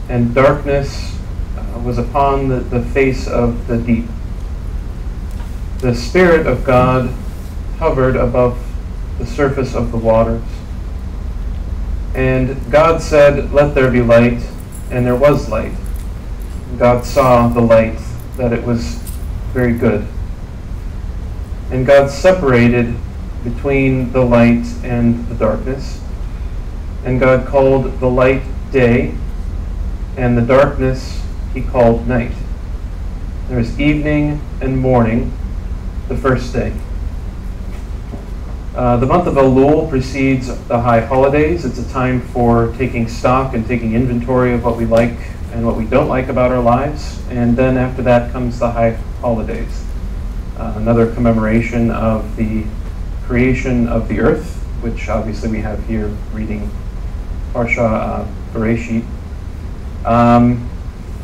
and darkness was upon the face of the deep. The Spirit of God hovered above the surface of the waters. And God said, "Let there be light," and there was light. God saw the light, that it was very good. And God separated between the light and the darkness. And God called the light day, and the darkness he called night. There was evening and morning the first day. The month of Elul precedes the high holidays. It's a time for taking stock and taking inventory of what we like and what we don't like about our lives. And then after that comes the high holidays. Another commemoration of the creation of the earth, which obviously we have here reading Parsha Bereshit.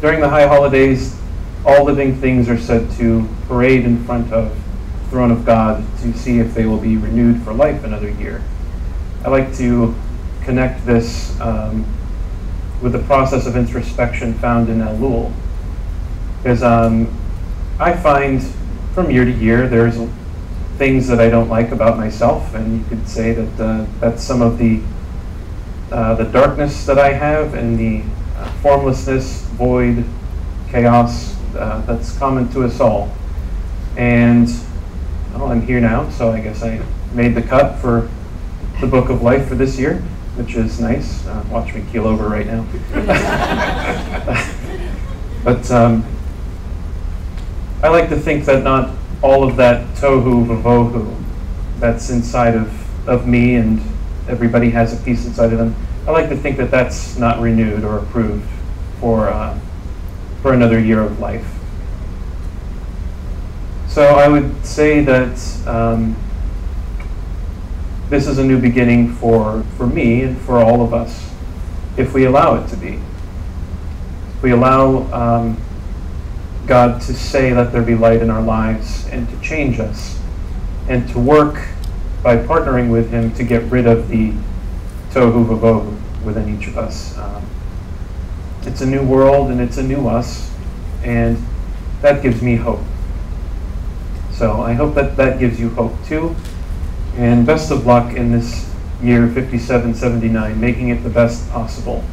During the high holidays, all living things are said to parade in front of the throne of God to see if they will be renewed for life another year. I like to connect this with the process of introspection found in Elul, because I find from year to year there's things that I don't like about myself, and you could say that that's some of the darkness that I have and the formlessness, void, chaos that's common to us all. And well, I'm here now, so I guess I made the cut for the Book of Life for this year, which is nice. Watch me keel over right now. But I like to think that not all of that tohu vavohu that's inside of me, and everybody has a piece inside of them, I like to think that that's not renewed or approved for another year of life. So I would say that this is a new beginning for me and for all of us, if we allow it to be. If we allow God to say, "Let there be light" in our lives, and to change us, and to work by partnering with Him to get rid of the tohu vavohu within each of us. It's a new world and it's a new us, and that gives me hope. So I hope that that gives you hope too, and best of luck in this year 5779, making it the best possible,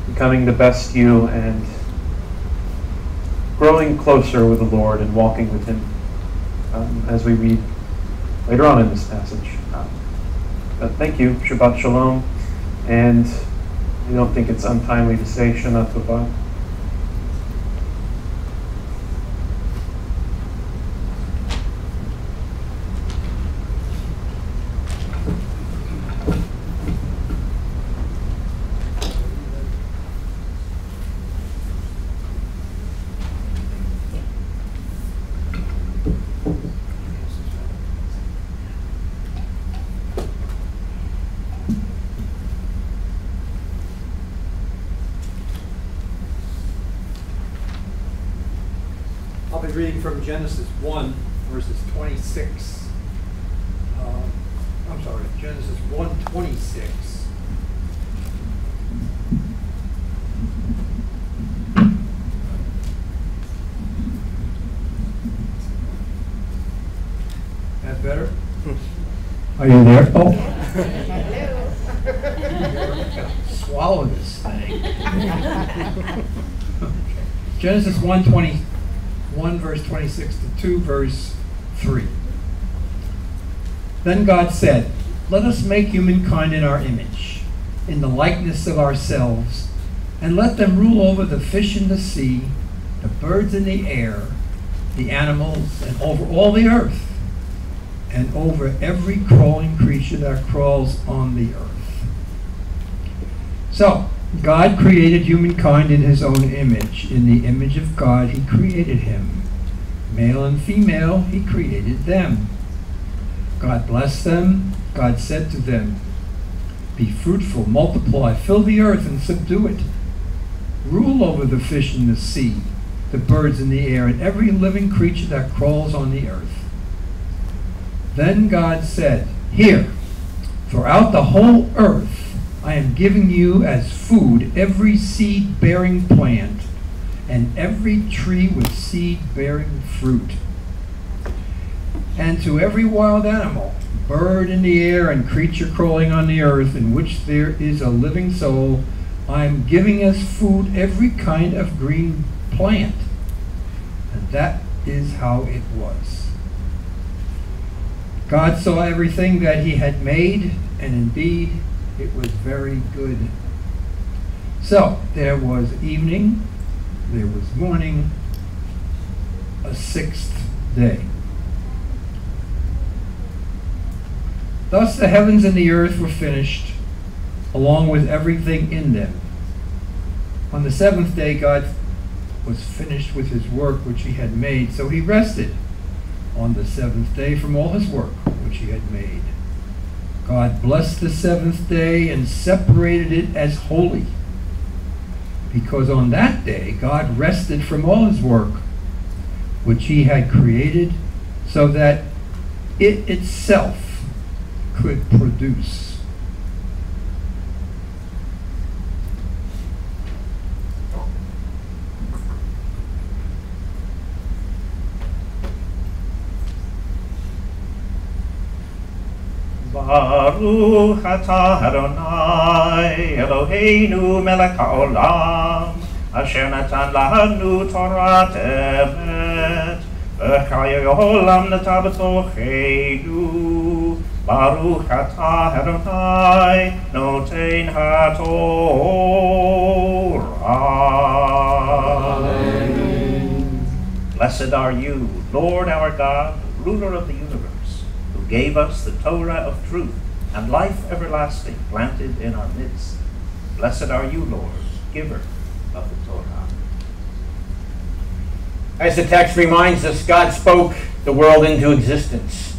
becoming the best you, and growing closer with the Lord and walking with Him, as we read later on in this passage. But thank you, Shabbat Shalom, and I don't think it's untimely to say Shana Tova. I'll be reading from Genesis 1, verses 26. Genesis 1:26. That better? Are you there? Oh. Swallow this thing. Genesis 1 verse 26 to 2 verse 3. Then God said, "Let us make humankind in our image, in the likeness of ourselves, and let them rule over the fish in the sea, the birds in the air, the animals, and over all the earth, and over every crawling creature that crawls on the earth." So, God created humankind in His own image. In the image of God He created him. Male and female He created them. God blessed them. God said to them, "Be fruitful, multiply, fill the earth and subdue it. Rule over the fish in the sea, the birds in the air, and every living creature that crawls on the earth." Then God said, "Here, throughout the whole earth, I am giving you as food every seed-bearing plant and every tree with seed-bearing fruit. And to every wild animal, bird in the air and creature crawling on the earth in which there is a living soul, I am giving as food every kind of green plant. And that is how it was. God saw everything that he had made, and indeed it was very good. So there was evening, there was morning, a sixth day. Thus the heavens and the earth were finished, along with everything in them. On the seventh day, God was finished with his work which he had made, so he rested on the seventh day from all his work which he had made. God blessed the seventh day and separated it as holy, because on that day God rested from all his work which he had created, so that it itself could produce. Baruch atah Adonai Eloheinu melech haolam asher natan lanu Torat emet v'chayei olam nata b'tocheinu. Baruch atah Adonai noten haTorah. Amen. Blessed are you, Lord our God, ruler of the universe, who gave us the Torah of truth and life everlasting planted in our midst. Blessed are you, Lord, giver of the Torah. As the text reminds us, God spoke the world into existence.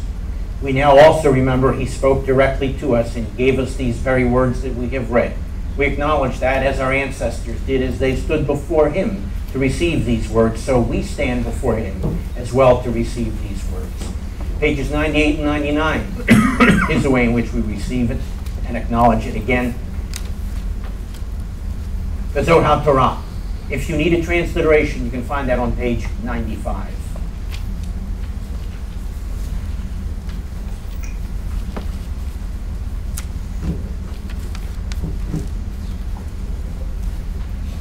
We now also remember he spoke directly to us and gave us these very words that we have read. We acknowledge that as our ancestors did as they stood before him to receive these words, so we stand before him as well to receive these words. Pages 98 and 99 is the way in which we receive it and acknowledge it again. The Zohar Torah. If you need a transliteration, you can find that on page 95.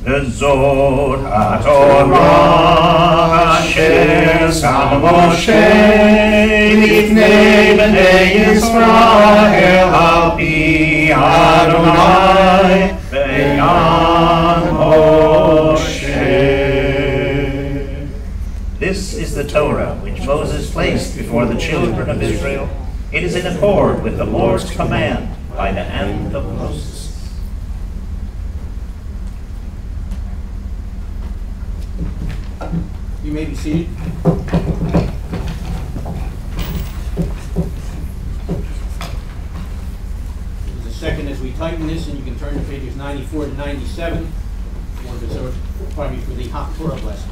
The Zohar Torah asher sam Moshe lifnei bnei Yisrael al pi Adonai b'yam Moshe. This is the Torah which Moses placed before the children of Israel. It is in accord with the Lord's command by the hand of Moses. You may be seated. Just a second as we tighten this, and you can turn to pages 94 to 97 for the Zohar, probably for the Hot Torah lessons.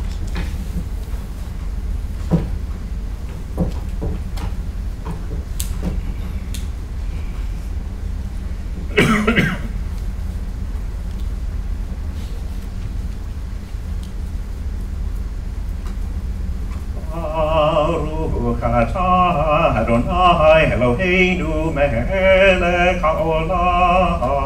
Baruch atah Adonai Eloheinu melech haolam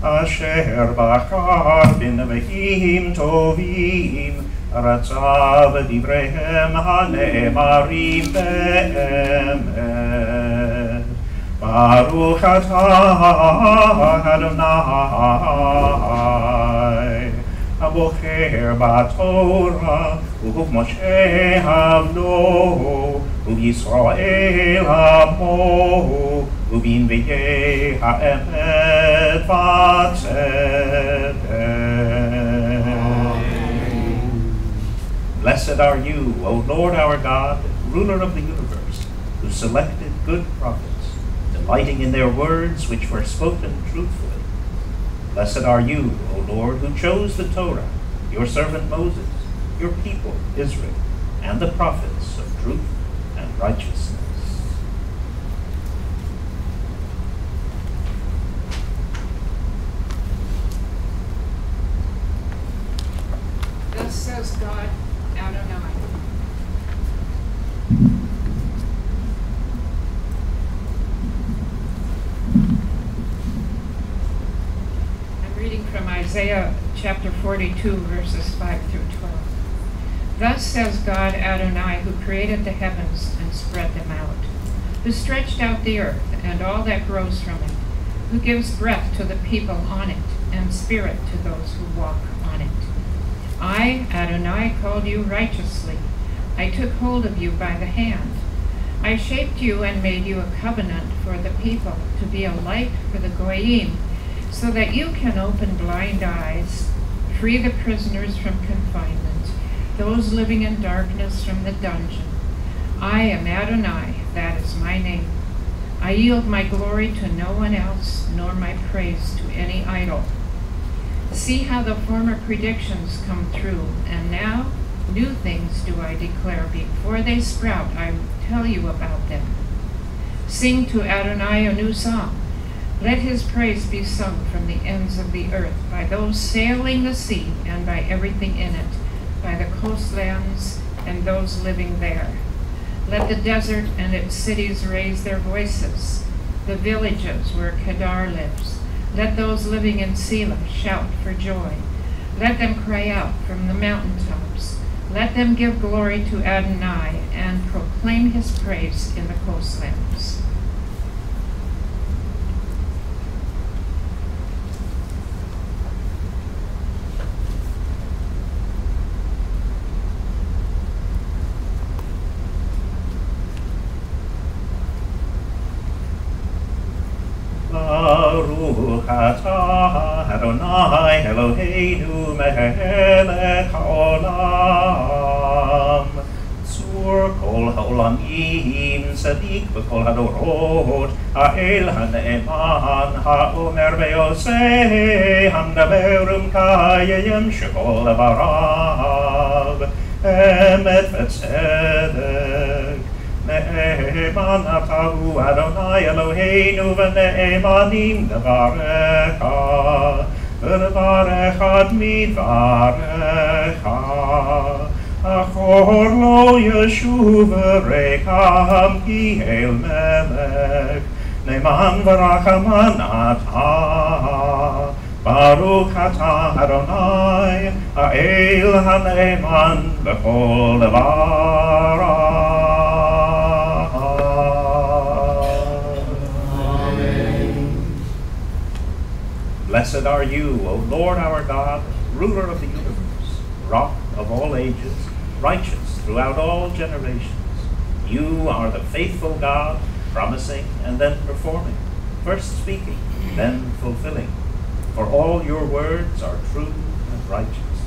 asher bachar b'neviim tovim ratza b'divreihem hane'emarim be'emet. Baruch atah Adonai abocher b'Torah ובמשה עבדו, ובישראל עמו, ובנביאי האמת והצדק. Blessed are you, O Lord our God, ruler of the universe, who selected good prophets, delighting in their words which were spoken truthfully. Blessed are you, O Lord, who chose the Torah, your servant Moses, your people, Israel, and the prophets of truth and righteousness. Isaiah chapter 42, verses 5 through 12. Thus says God Adonai, who created the heavens and spread them out, who stretched out the earth and all that grows from it, who gives breath to the people on it and spirit to those who walk on it. I, Adonai, called you righteously. I took hold of you by the hand. I shaped you and made you a covenant for the people, to be a light for the Goyim, so that you can open blind eyes, free the prisoners from confinement, those living in darkness from the dungeon. I am Adonai, that is my name. I yield my glory to no one else, nor my praise to any idol. See how the former predictions come true, and now new things do I declare. Before they sprout, I will tell you about them. Sing to Adonai a new song. Let his praise be sung from the ends of the earth, by those sailing the sea and by everything in it, by the coastlands and those living there. Let the desert and its cities raise their voices, the villages where Kedar lives. Let those living in Selah shout for joy. Let them cry out from the mountaintops. Let them give glory to Adonai and proclaim his praise in the coastlands. Baruch atah Adonai Eloheinu melech haolam tzur kol haolamim tzadik b'kol hadorot ha'el ha'ne'eman ha'omer ve'yoseh hamdaber u'mkayem shekol avarav emet v'tzedek. Ne'eman atahu Adonai Eloheinu v'ne'emanim devarecha v'levarechad midvarecha achor lo yeshuv rekam ki el melech ne'eman v'rachaman atah Baruch atah Adonai ha'el ha'ne'eman b'chol devarav. Blessed are you, O Lord our God, ruler of the universe, rock of all ages, righteous throughout all generations. You are the faithful God, promising and then performing, first speaking, then fulfilling. For all your words are true and righteous.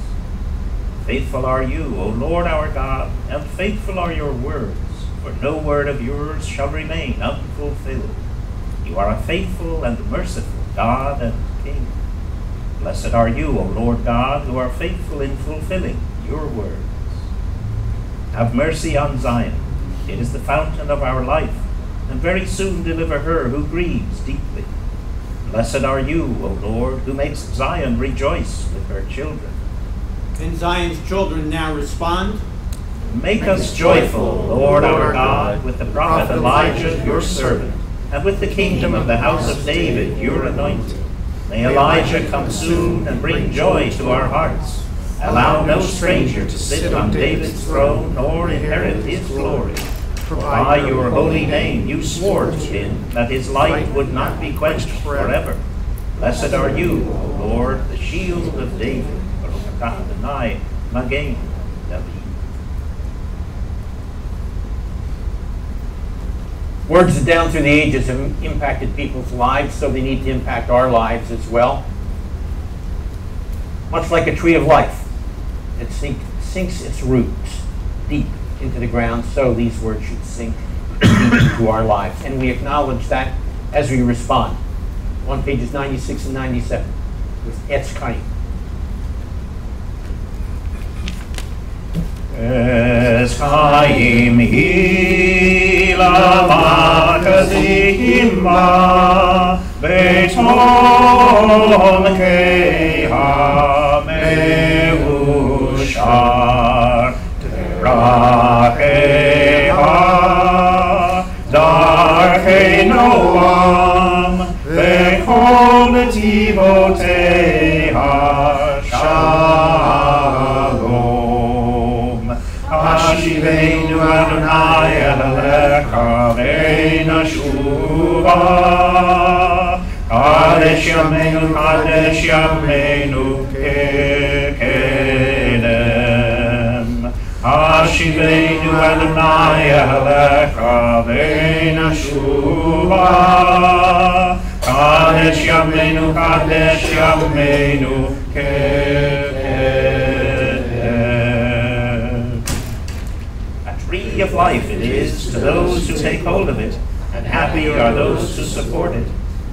Faithful are you, O Lord our God, and faithful are your words, for no word of yours shall remain unfulfilled. You are a faithful and merciful God and King. Blessed are you, O Lord God, who are faithful in fulfilling your words. Have mercy on Zion. It is the fountain of our life, and very soon deliver her who grieves deeply. Blessed are you, O Lord, who makes Zion rejoice with her children. And Zion's children now respond. Make us joyful, Lord our God, with the prophet Elijah, your servant, and with the kingdom of the house of David, your anointed. May Elijah come soon and bring joy to our hearts. Allow no stranger to sit on David's throne nor inherit his glory. For by your holy name you swore to him that his light would not be quenched forever. Blessed are you, O Lord, the shield of David. Baruch atah Adonai Magen David. Words down through the ages have impacted people's lives, so they need to impact our lives as well. Much like a tree of life, it sinks its roots deep into the ground, so these words should sink deep into our lives. And we acknowledge that as we respond. On pages 96 and 97 with Etz Chaim. Etz Chaim hi lamakadim beton keha meushar deracheha darchei noam vechol netivoteha Yeshua. Kadesh Yameinu, Kadesh Yameinu, Kekedem. Hashiveinu Adonai Elecha V'Nashuva. Kadesh Yameinu, Kadesh Yameinu, Kekedem. A tree of life it is to those who take hold of it, and happy are those who support it.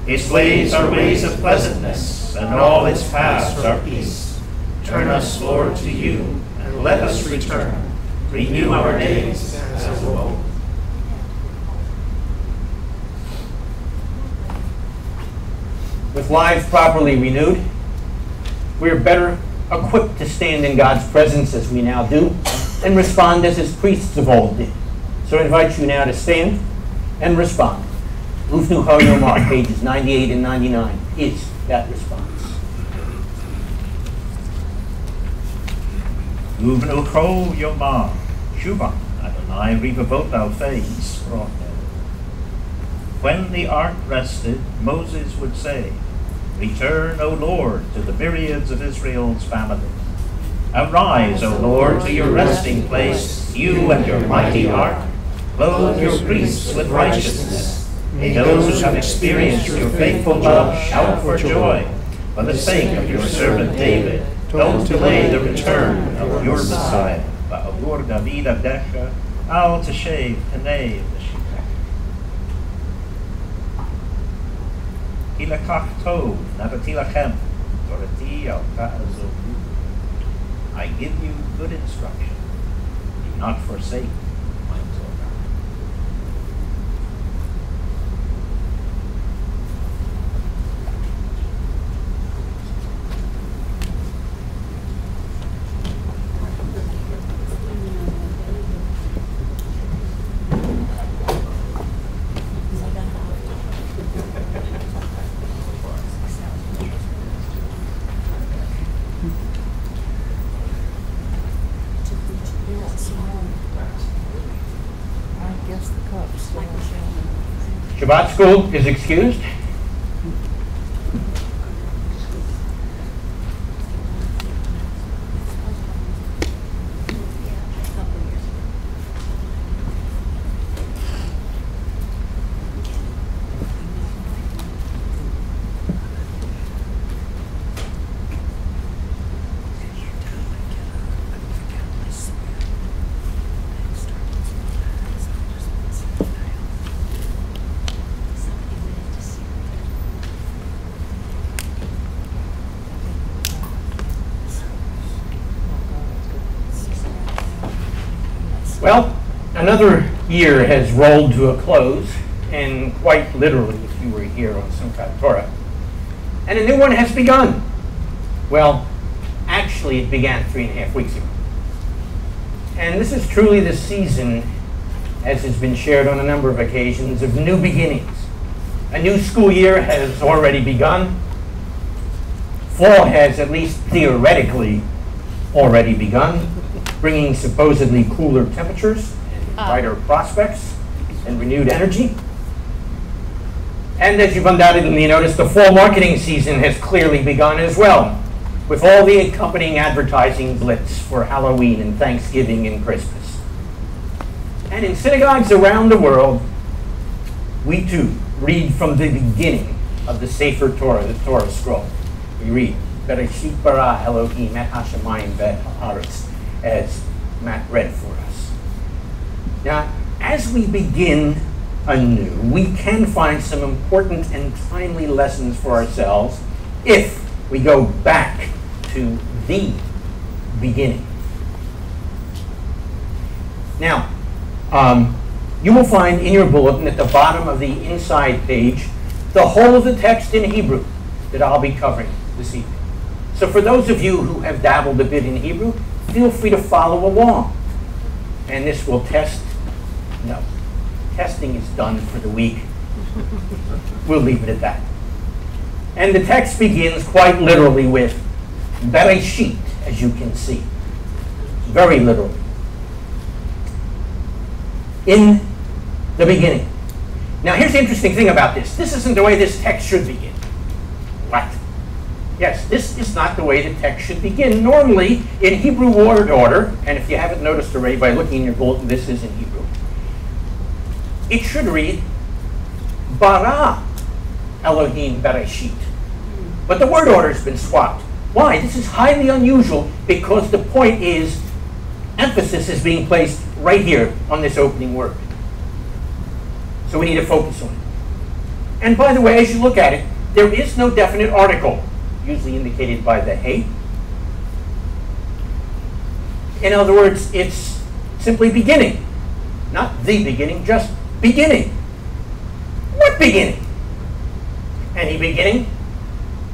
Its ways are ways of pleasantness, and all its paths are peace. Turn us, Lord, to you, and let us return. Renew our days as of old. With lives properly renewed, we are better equipped to stand in God's presence as we now do, and respond as his priests of old did. So I invite you now to stand and respond. Uvnu Ho Yomar, pages 98 and 99, is that response. Uvnu Ho Yomar, Shuvan, Adonai Rivavot Alfeis, When the ark rested, Moses would say, Return, O Lord, to the myriads of Israel's family. Arise, O Lord, to your resting place, you and your mighty ark. Clothe your priests with righteousness. May those who have experienced your faithful love shout for joy. For the sake of your servant David, don't delay the return of your Messiah. Ba'avur David Abdecha, al Teshev Tanei L'Shikach. Hilakach Tov, Nabati Lachem, Torati al Ta'azovu. I give you good instruction. Do not forsake my Torah. Shabbat school is excused. Well, another year has rolled to a close, and quite literally, if you were here on Simchat Torah. And a new one has begun. Well, actually, it began 3.5 weeks ago. And this is truly the season, as has been shared on a number of occasions, of new beginnings. A new school year has already begun. Fall has, at least theoretically, already begun, bringing supposedly cooler temperatures and brighter prospects and renewed energy. And as you've undoubtedly noticed, the fall marketing season has clearly begun as well, with all the accompanying advertising blitz for Halloween and Thanksgiving and Christmas. And in synagogues around the world, we too read from the beginning of the Sefer Torah, the Torah scroll. We read, Bereshit bara Elohim et hashamayim ve'haaretz, as Matt read for us. Now, as we begin anew, we can find some important and timely lessons for ourselves if we go back to the beginning. Now, you will find in your bulletin at the bottom of the inside page the whole of the text in Hebrew that I'll be covering this evening. So for those of you who have dabbled a bit in Hebrew, feel free to follow along. And this will test, no, testing is done for the week. We'll leave it at that. And the text begins quite literally with Bereshit, as you can see. Very literally. In the beginning. Now here's the interesting thing about this. This isn't the way this text should begin. What? Yes, this is not the way the text should begin. Normally, in Hebrew word order, and if you haven't noticed already by looking in your bulletin, this is in Hebrew. It should read, Bara Elohim Bereshit. But the word order has been swapped. Why? This is highly unusual because the point is, emphasis is being placed right here on this opening word. So we need to focus on it. And by the way, as you look at it, there is no definite article, usually indicated by the hey. In other words, it's simply beginning. Not the beginning, just beginning. What beginning? Any beginning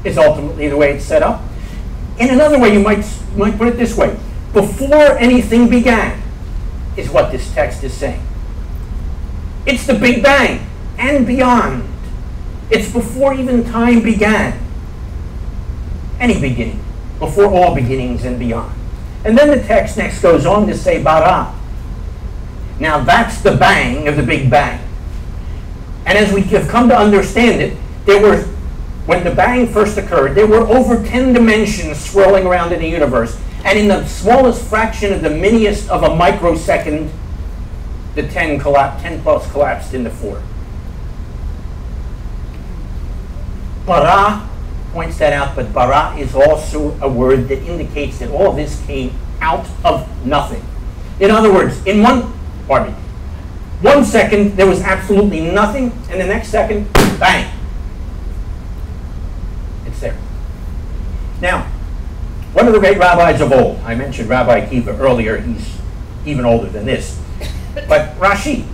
is ultimately the way it's set up. In another way, you might put it this way. Before anything began is what this text is saying. It's the Big Bang and beyond. It's before even time began. Any beginning, before all beginnings and beyond. And then the text next goes on to say bara. Now that's the bang of the Big Bang. And as we have come to understand it, when the bang first occurred, there were over 10 dimensions swirling around in the universe. And in the smallest fraction of the miniest of a microsecond, the 10 plus collapsed into 4. Bara points that out, but bara is also a word that indicates that all of this came out of nothing. In other words, in one second there was absolutely nothing, and the next second, bang. It's there. Now, one of the great rabbis of old, I mentioned Rabbi Kiva earlier, he's even older than this, but Rashi,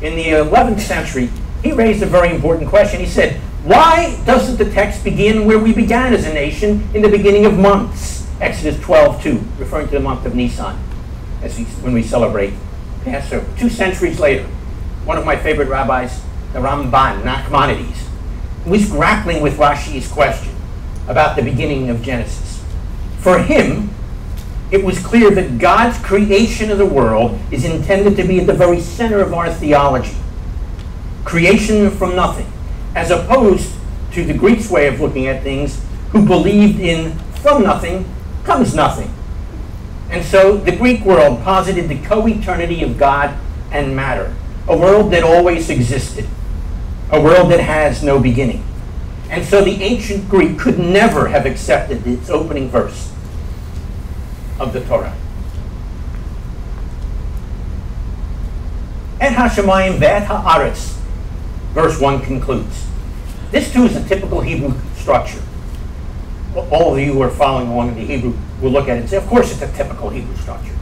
in the 11th century, he raised a very important question. He said, why doesn't the text begin where we began as a nation, in the beginning of months? Exodus 12:2, referring to the month of Nisan, when we celebrate Passover. 2 centuries later, one of my favorite rabbis, the Ramban, Nachmanides, was grappling with Rashi's question about the beginning of Genesis. For him, it was clear that God's creation of the world is intended to be at the very center of our theology. Creation from nothing, as opposed to the Greeks' way of looking at things, who believed in from nothing comes nothing. And so the Greek world posited the co-eternity of God and matter, a world that always existed, a world that has no beginning. And so the ancient Greek could never have accepted its opening verse of the Torah. Et hashamayim ve'et ha'aretz, verse 1 concludes. This too is a typical Hebrew structure. All of you who are following along in the Hebrew will look at it and say, of course it's a typical Hebrew structure.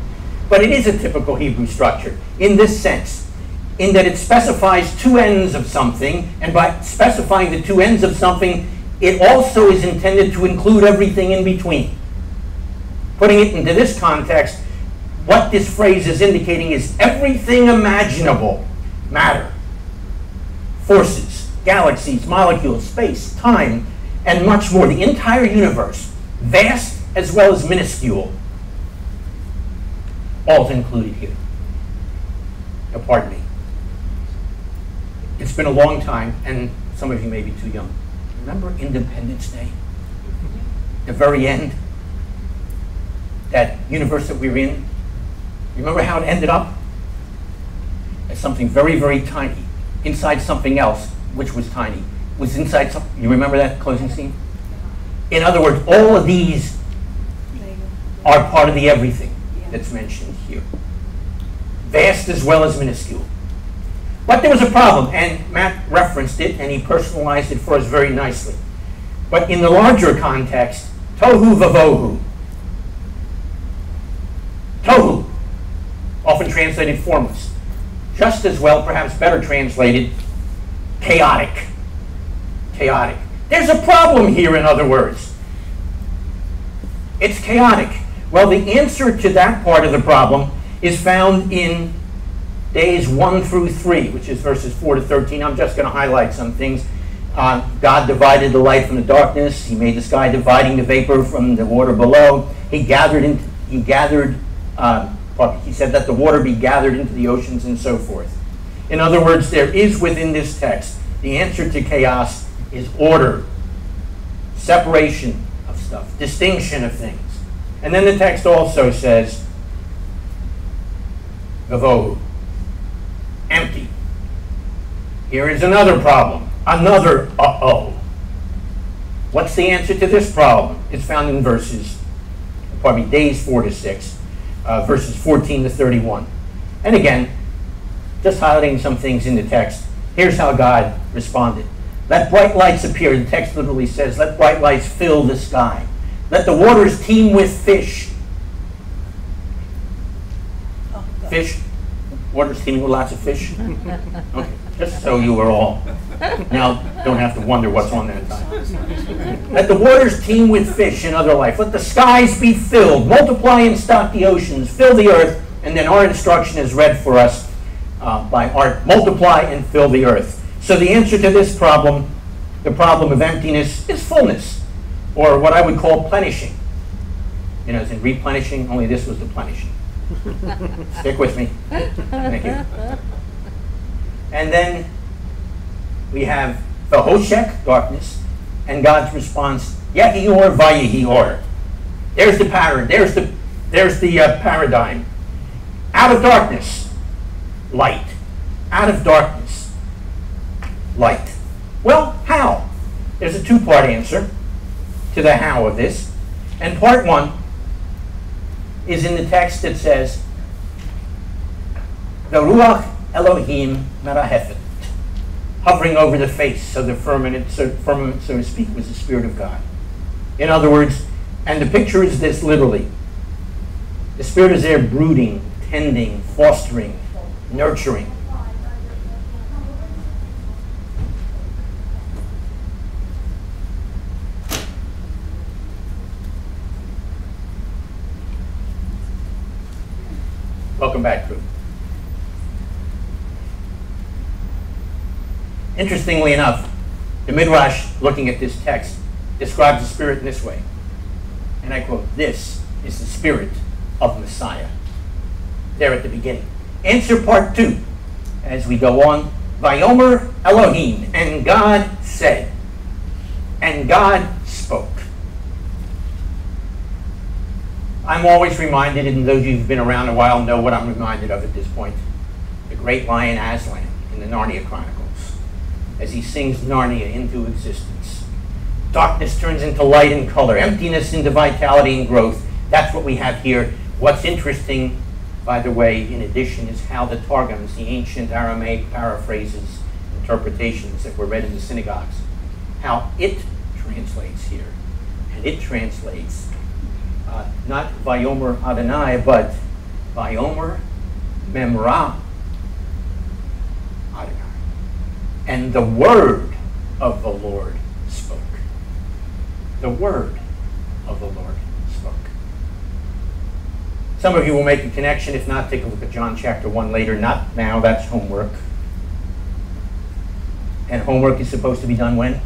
But it is a typical Hebrew structure in this sense, in that it specifies two ends of something, and by specifying the two ends of something, it also is intended to include everything in between. Putting it into this context, what this phrase is indicating is everything imaginable, matter, forces, galaxies, molecules, space, time, and much more. The entire universe, vast as well as minuscule, all is included here. Now, pardon me. It's been a long time, and some of you may be too young. Remember Independence Day? The very end? That universe that we were in? Remember how it ended up? As something very, very tiny, inside something else, which was tiny. Was inside something. You remember that closing scene? In other words, all of these are part of the everything that's mentioned here. Vast as well as minuscule. But there was a problem, and Matt referenced it, and he personalized it for us very nicely. But in the larger context, tohu vavohu. Tohu, often translated formless. Just as well, perhaps better translated, chaotic. Chaotic. There's a problem here, in other words. It's chaotic. Well, the answer to that part of the problem is found in days 1 through 3, which is verses 4 to 13. I'm just going to highlight some things. God divided the light from the darkness. He made the sky, dividing the vapor from the water below. He said that the water be gathered into the oceans and so forth. In other words, there is within this text, the answer to chaos is order, separation of stuff, distinction of things. And then the text also says, Gavohu, empty. Here is another problem, another uh-oh. What's the answer to this problem? It's found in days 4 to 6, verses 14 to 31. And again, just highlighting some things in the text. Here's how God responded. Let bright lights appear. The text literally says, let bright lights fill the sky. Let the waters teem with fish. Fish? Waters teeming with lots of fish? Okay. Just so you are all now don't have to wonder what's on that time. Let the waters teem with fish and other life. Let the skies be filled. Multiply and stock the oceans. Fill the earth. And then our instruction is read for us by Art. Multiply and fill the earth. So the answer to this problem, the problem of emptiness, is fullness. Or what I would call plenishing. You know, as in replenishing, only this was the plenishing. Stick with me. Thank you. And then we have the Hoshek, darkness, and God's response, Yehi-or, Vayehi-or. There's the pattern. There's the paradigm. Out of darkness, light. Out of darkness, light. Well, how? There's a two-part answer to the how of this. And part one is in the text that says, the Ruach Elohim Merahefet, hovering over the face of the firmament, so to speak, was the Spirit of God. In other words, and the picture is this literally, the Spirit is there brooding, tending, fostering, nurturing. Welcome back, crew. Interestingly enough, the Midrash, looking at this text, describes the Spirit in this way. And I quote, this is the Spirit of Messiah. There at the beginning. Answer part two, as we go on. Vayomer Elohim, and God said, and God spoke. I'm always reminded, and those of you who've been around a while know what I'm reminded of at this point. The great lion Aslan in the Narnia Chronicles, as he sings Narnia into existence. Darkness turns into light and color, emptiness into vitality and growth. That's what we have here. What's interesting, by the way, in addition, is how the Targums, the ancient Aramaic paraphrases, interpretations that were read in the synagogues, how it translates here. And it translates not Vayomer Adonai, but Vayomer Memra Adonai. And the word of the Lord spoke. The word of the Lord spoke. Some of you will make a connection. If not, take a look at John chapter 1 later. Not now, that's homework. And homework is supposed to be done when?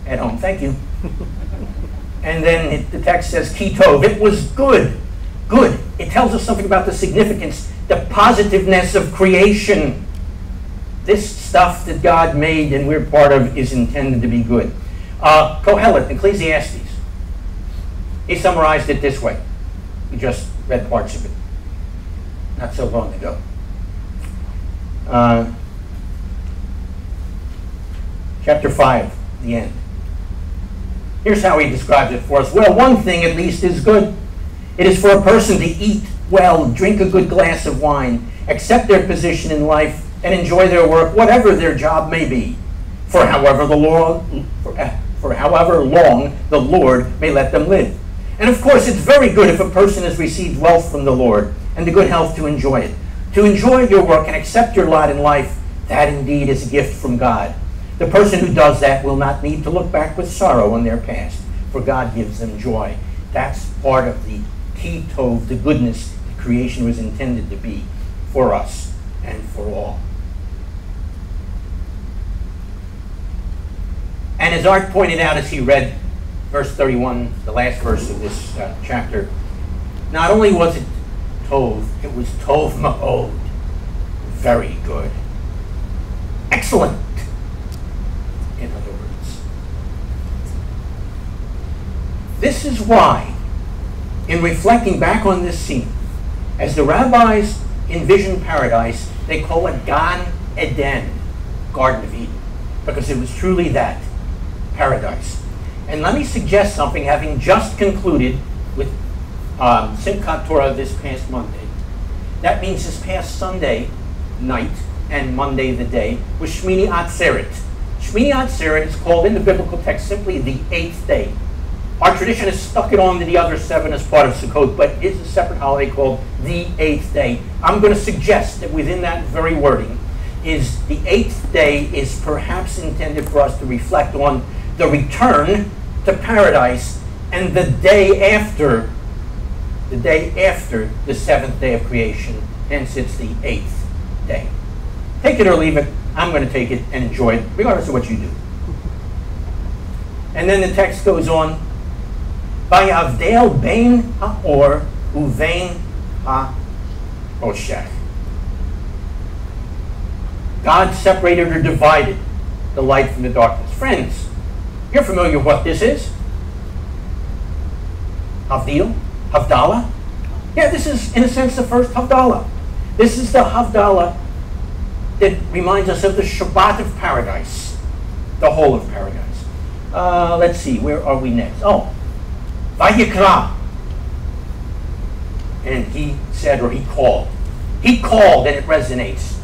At home. Thank you. And then the text says, Ki Tov. It was good. Good. It tells us something about the significance, the positiveness of creation. This stuff that God made and we're part of is intended to be good. Kohelet, Ecclesiastes, he summarized it this way. We just read parts of it not so long ago. Chapter 5, the end. Here's how he describes it for us. Well, one thing at least is good. It is for a person to eat well, drink a good glass of wine, accept their position in life, and enjoy their work, whatever their job may be, for however long the Lord may let them live. And of course, it's very good if a person has received wealth from the Lord and the good health to enjoy it. To enjoy your work and accept your lot in life, that indeed is a gift from God. The person who does that will not need to look back with sorrow on their past, for God gives them joy. That's part of the Ki Tov, the goodness the creation was intended to be for us and for all. And as Art pointed out as he read verse 31, the last verse of this chapter, not only was it Tov, it was Tov Ma'od, very good. excellent, in other words. This is why, in reflecting back on this scene, as the rabbis envision paradise, they call it Gan Eden, Garden of Eden, because it was truly that, paradise. And let me suggest something, having just concluded with Simchat Torah this past Monday. That means this past Sunday night and Monday the day was Shmini Atzeret. Shmini Atzeret is called in the biblical text simply the 8th day. Our tradition has stuck it on to the other 7 as part of Sukkot, but it is a separate holiday called the 8th day. I'm going to suggest that within that very wording is the 8th day is perhaps intended for us to reflect on the return to paradise and the day after the 7th day of creation. Hence it's the 8th day. Take it or leave it. I'm going to take it and enjoy it, regardless of what you do. And then the text goes on, Vayavdel bein ha'or uvein ha'oshech. God separated or divided the light from the darkness. Friends, you're familiar with what this is? Havdalah? Yeah, this is, in a sense, the first Havdalah. This is the Havdalah that reminds us of the Shabbat of paradise, the whole of paradise. Let's see, where are we next? Oh, Vayikra. And he said, or he called. He called, and it resonates.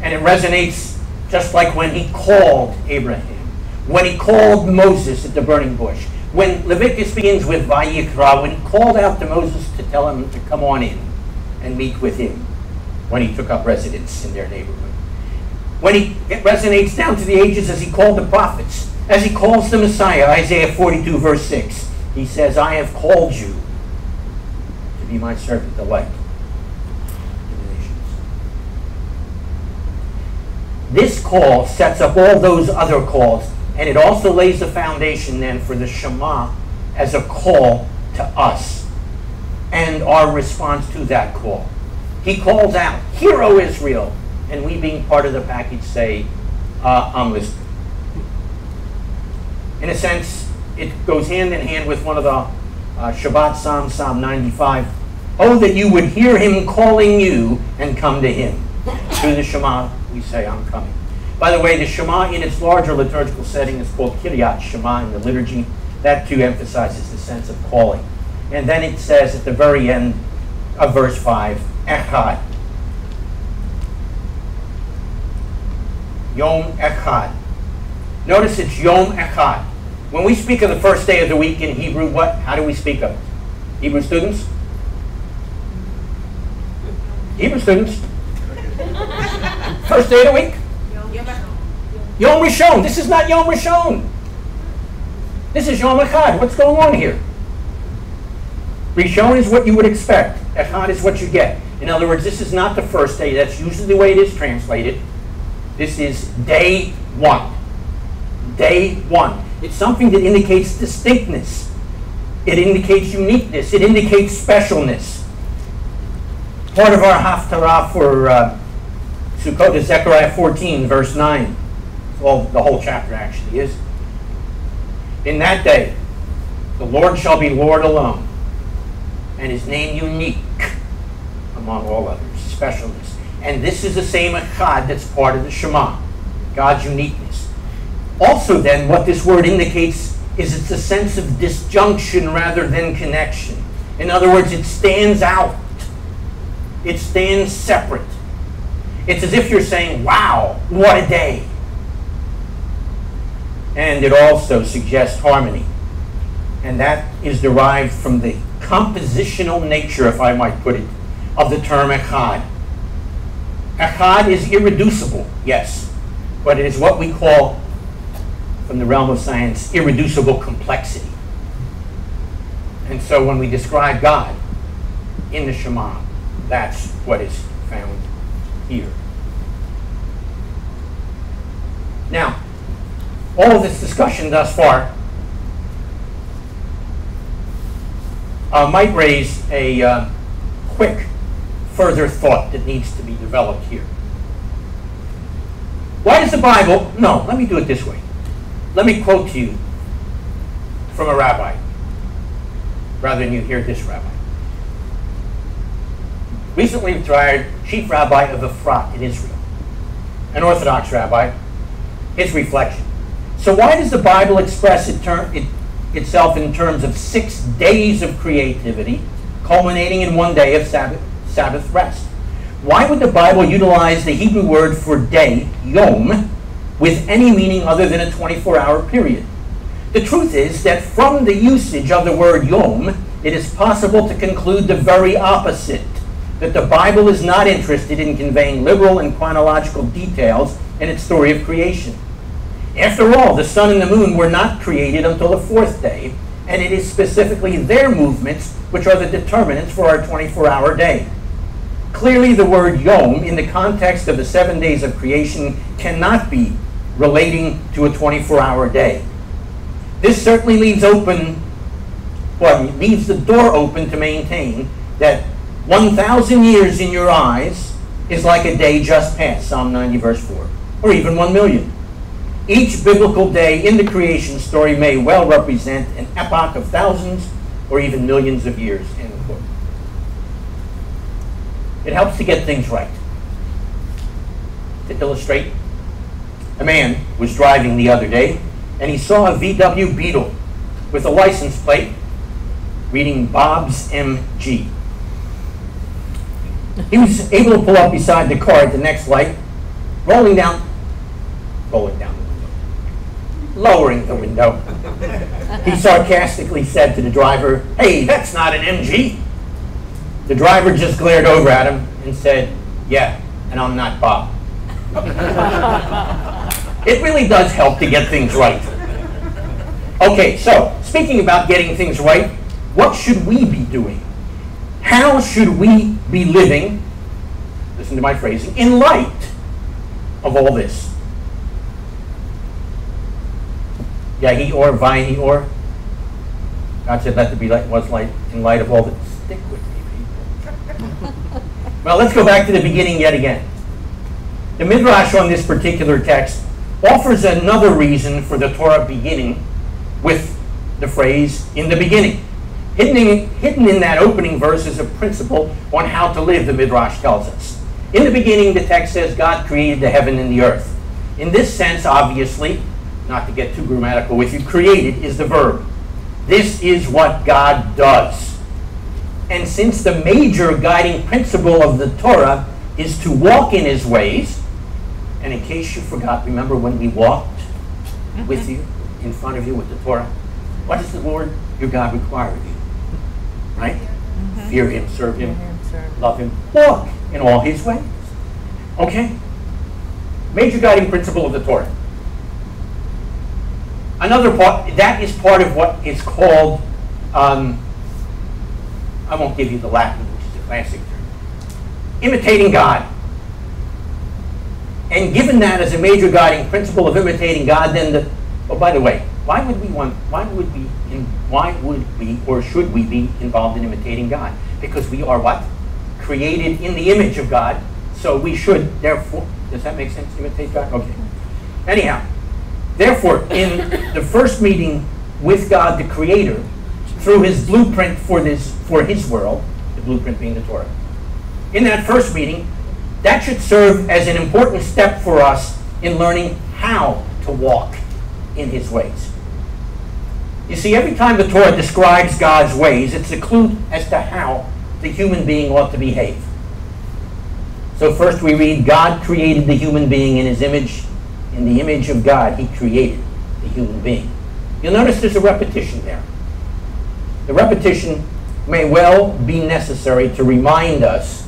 And it resonates just like when he called Abraham, when he called Moses at the burning bush, when Leviticus begins with Vayikra, when he called out to Moses to tell him to come on in and meet with him, when he took up residence in their neighborhood. It resonates down to the ages as he called the prophets, as he calls the Messiah, Isaiah 42 verse 6. He says, I have called you to be my servant, the light of the nations. This call sets up all those other calls, and it also lays the foundation then for the Shema as a call to us and our response to that call. He calls out, "Hear, O Israel," and we, being part of the package, say, I'm listening. In a sense, it goes hand in hand with one of the Shabbat Psalms, Psalm 95. Oh, that you would hear him calling you and come to him. Through the Shema, we say, I'm coming. By the way, the Shema in its larger liturgical setting is called Kiryat Shema in the liturgy. That too emphasizes the sense of calling. And then it says at the very end of verse 5, Echad. Yom Echad. Notice it's Yom Echad. When we speak of the first day of the week in Hebrew, how do we speak of it? Hebrew students? Hebrew students? First day of the week? Yom Rishon. This is not Yom Rishon. This is Yom Echad. What's going on here? Rishon is what you would expect. Echad is what you get. In other words, this is not the first day. That's usually the way it is translated. This is day one. Day one. It's something that indicates distinctness. It indicates uniqueness. It indicates specialness. Part of our Haftarah for Sukkot is Zechariah 14, verse 9. Well, the whole chapter actually is. In that day, the Lord shall be Lord alone, and his name unique among all others, specialness. And this is the same Echad that's part of the Shema, God's uniqueness. Also then, what this word indicates is it's a sense of disjunction rather than connection. In other words, it stands out. It stands separate. It's as if you're saying, wow, what a day. And it also suggests harmony. And that is derived from the compositional nature, if I might put it, of the term Echad. Echad is irreducible, yes, but it is what we call, from the realm of science, irreducible complexity. And so when we describe God in the Shema, that's what is found here. Now, all of this discussion thus far might raise a quick further thought that needs to be developed here. Why does the Bible, no, let me do it this way. Let me quote to you from a rabbi, rather than you hear this rabbi. Recently retired chief rabbi of Efrat in Israel, an Orthodox rabbi, his reflection. So why does the Bible express itself in terms of 6 days of creativity, culminating in 1 day of Sabbath rest? Why would the Bible utilize the Hebrew word for day, yom, with any meaning other than a 24-hour period? The truth is that from the usage of the word yom, it is possible to conclude the very opposite, that the Bible is not interested in conveying literal and chronological details in its story of creation. After all, the sun and the moon were not created until the 4th day, and it is specifically their movements which are the determinants for our 24-hour day. Clearly, the word yom, in the context of the 7 days of creation, cannot be relating to a 24-hour day. This certainly leaves the door open to maintain that 1,000 years in your eyes is like a day just past, Psalm 90 verse 4, or even 1 million. Each biblical day in the creation story may well represent an epoch of thousands or even millions of years, end quote. It helps to get things right. To illustrate, a man was driving the other day and he saw a VW Beetle with a license plate reading Bob's MG. He was able to pull up beside the car at the next light, lowering the window. He sarcastically said to the driver, "Hey, that's not an MG." The driver just glared over at him and said, "Yeah, and I'm not Bob." It really does help to get things right. Okay, so speaking about getting things right, what should we be doing? How should we be living, listen to my phrasing, in light of all this? Yahi or, Vahi or. God said, let there be light, was light, in light of all that. Stick with me, people. Well, let's go back to the beginning yet again. The Midrash on this particular text offers another reason for the Torah beginning with the phrase, in the beginning. Hidden in that opening verse is a principle on how to live, the Midrash tells us. In the beginning, the text says, God created the heaven and the earth. In this sense, obviously, not to get too grammatical with you, created is the verb. This is what God does. And since the major guiding principle of the Torah is to walk in his ways, and in case you forgot, remember when we walked with you, in front of you with the Torah? What does the Lord your God require of you? Right? Mm-hmm. Fear him, serve him, love him, walk in all his ways. Okay? Major guiding principle of the Torah. Another part, that is part of what is called, I won't give you the Latin, which is a classic term, imitating God. And given that as a major guiding principle of imitating God, then oh, by the way, why would we or should we be involved in imitating God? Because we are what? Created in the image of God. So we should, therefore, does that make sense? Imitate God? Okay. Anyhow, therefore, in the first meeting with God, the Creator, through his blueprint for his world, the blueprint being the Torah, in that first meeting, that should serve as an important step for us in learning how to walk in his ways. You see, every time the Torah describes God's ways, it's a clue as to how the human being ought to behave. So first we read, God created the human being in his image. In the image of God, he created the human being. You'll notice there's a repetition there. The repetition may well be necessary to remind us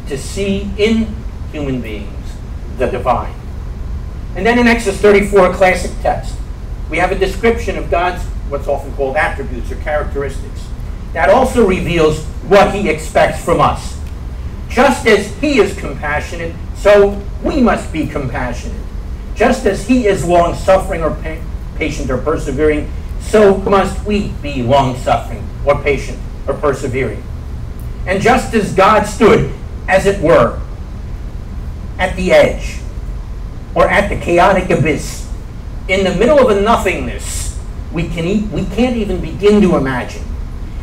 to see in human beings the divine. And then in Exodus 34, a classic text, we have a description of God's what's often called attributes or characteristics. That also reveals what he expects from us. Just as he is compassionate, so we must be compassionate. Just as he is long-suffering or patient or persevering, so must we be long-suffering or patient or persevering. And just as God stood, as it were, at the edge or at the chaotic abyss, in the middle of a nothingness we can't even begin to imagine.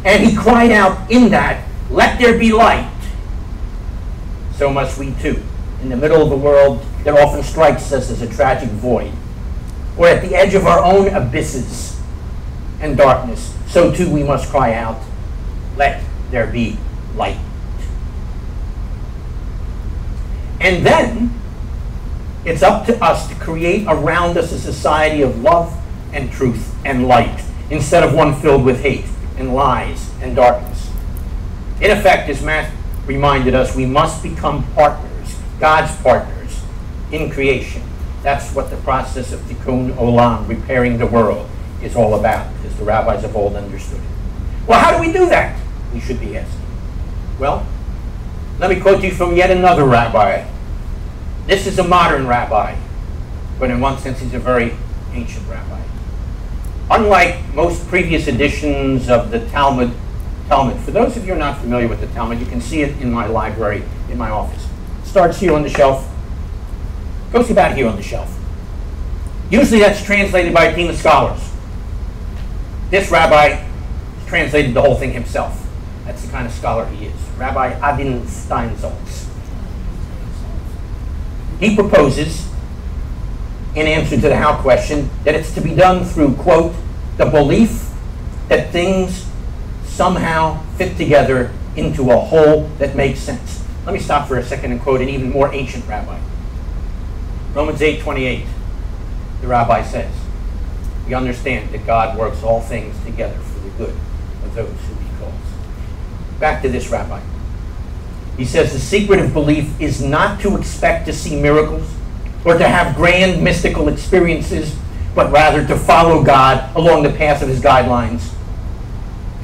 And he cried out in that, "Let there be light." So must we too, in the middle of a world that often strikes us as a tragic void, or at the edge of our own abysses and darkness, so too we must cry out, "Let there be light." And then it's up to us to create around us a society of love and truth and light, instead of one filled with hate and lies and darkness. In effect, as Matt reminded us, we must become partners, God's partners, in creation. That's what the process of tikkun olam, repairing the world, is all about, as the rabbis of old understood it. Well, how do we do that? We should be asking. Well, let me quote you from yet another rabbi. This is a modern rabbi, but in one sense he's a very ancient rabbi. Unlike most previous editions of the Talmud, for those of you who are not familiar with the Talmud, you can see it in my library, in my office. It starts here on the shelf, goes about here on the shelf. Usually that's translated by a team of scholars. This rabbi translated the whole thing himself. That's the kind of scholar he is. Rabbi Adin Steinsaltz. He proposes, in answer to the how question, that it's to be done through, quote, the belief that things somehow fit together into a whole that makes sense. Let me stop for a second and quote an even more ancient rabbi. Romans 8:28, the rabbi says, we understand that God works all things together for the good of those who he calls. Back to this rabbi. He says the secret of belief is not to expect to see miracles or to have grand mystical experiences, but rather to follow God along the path of his guidelines.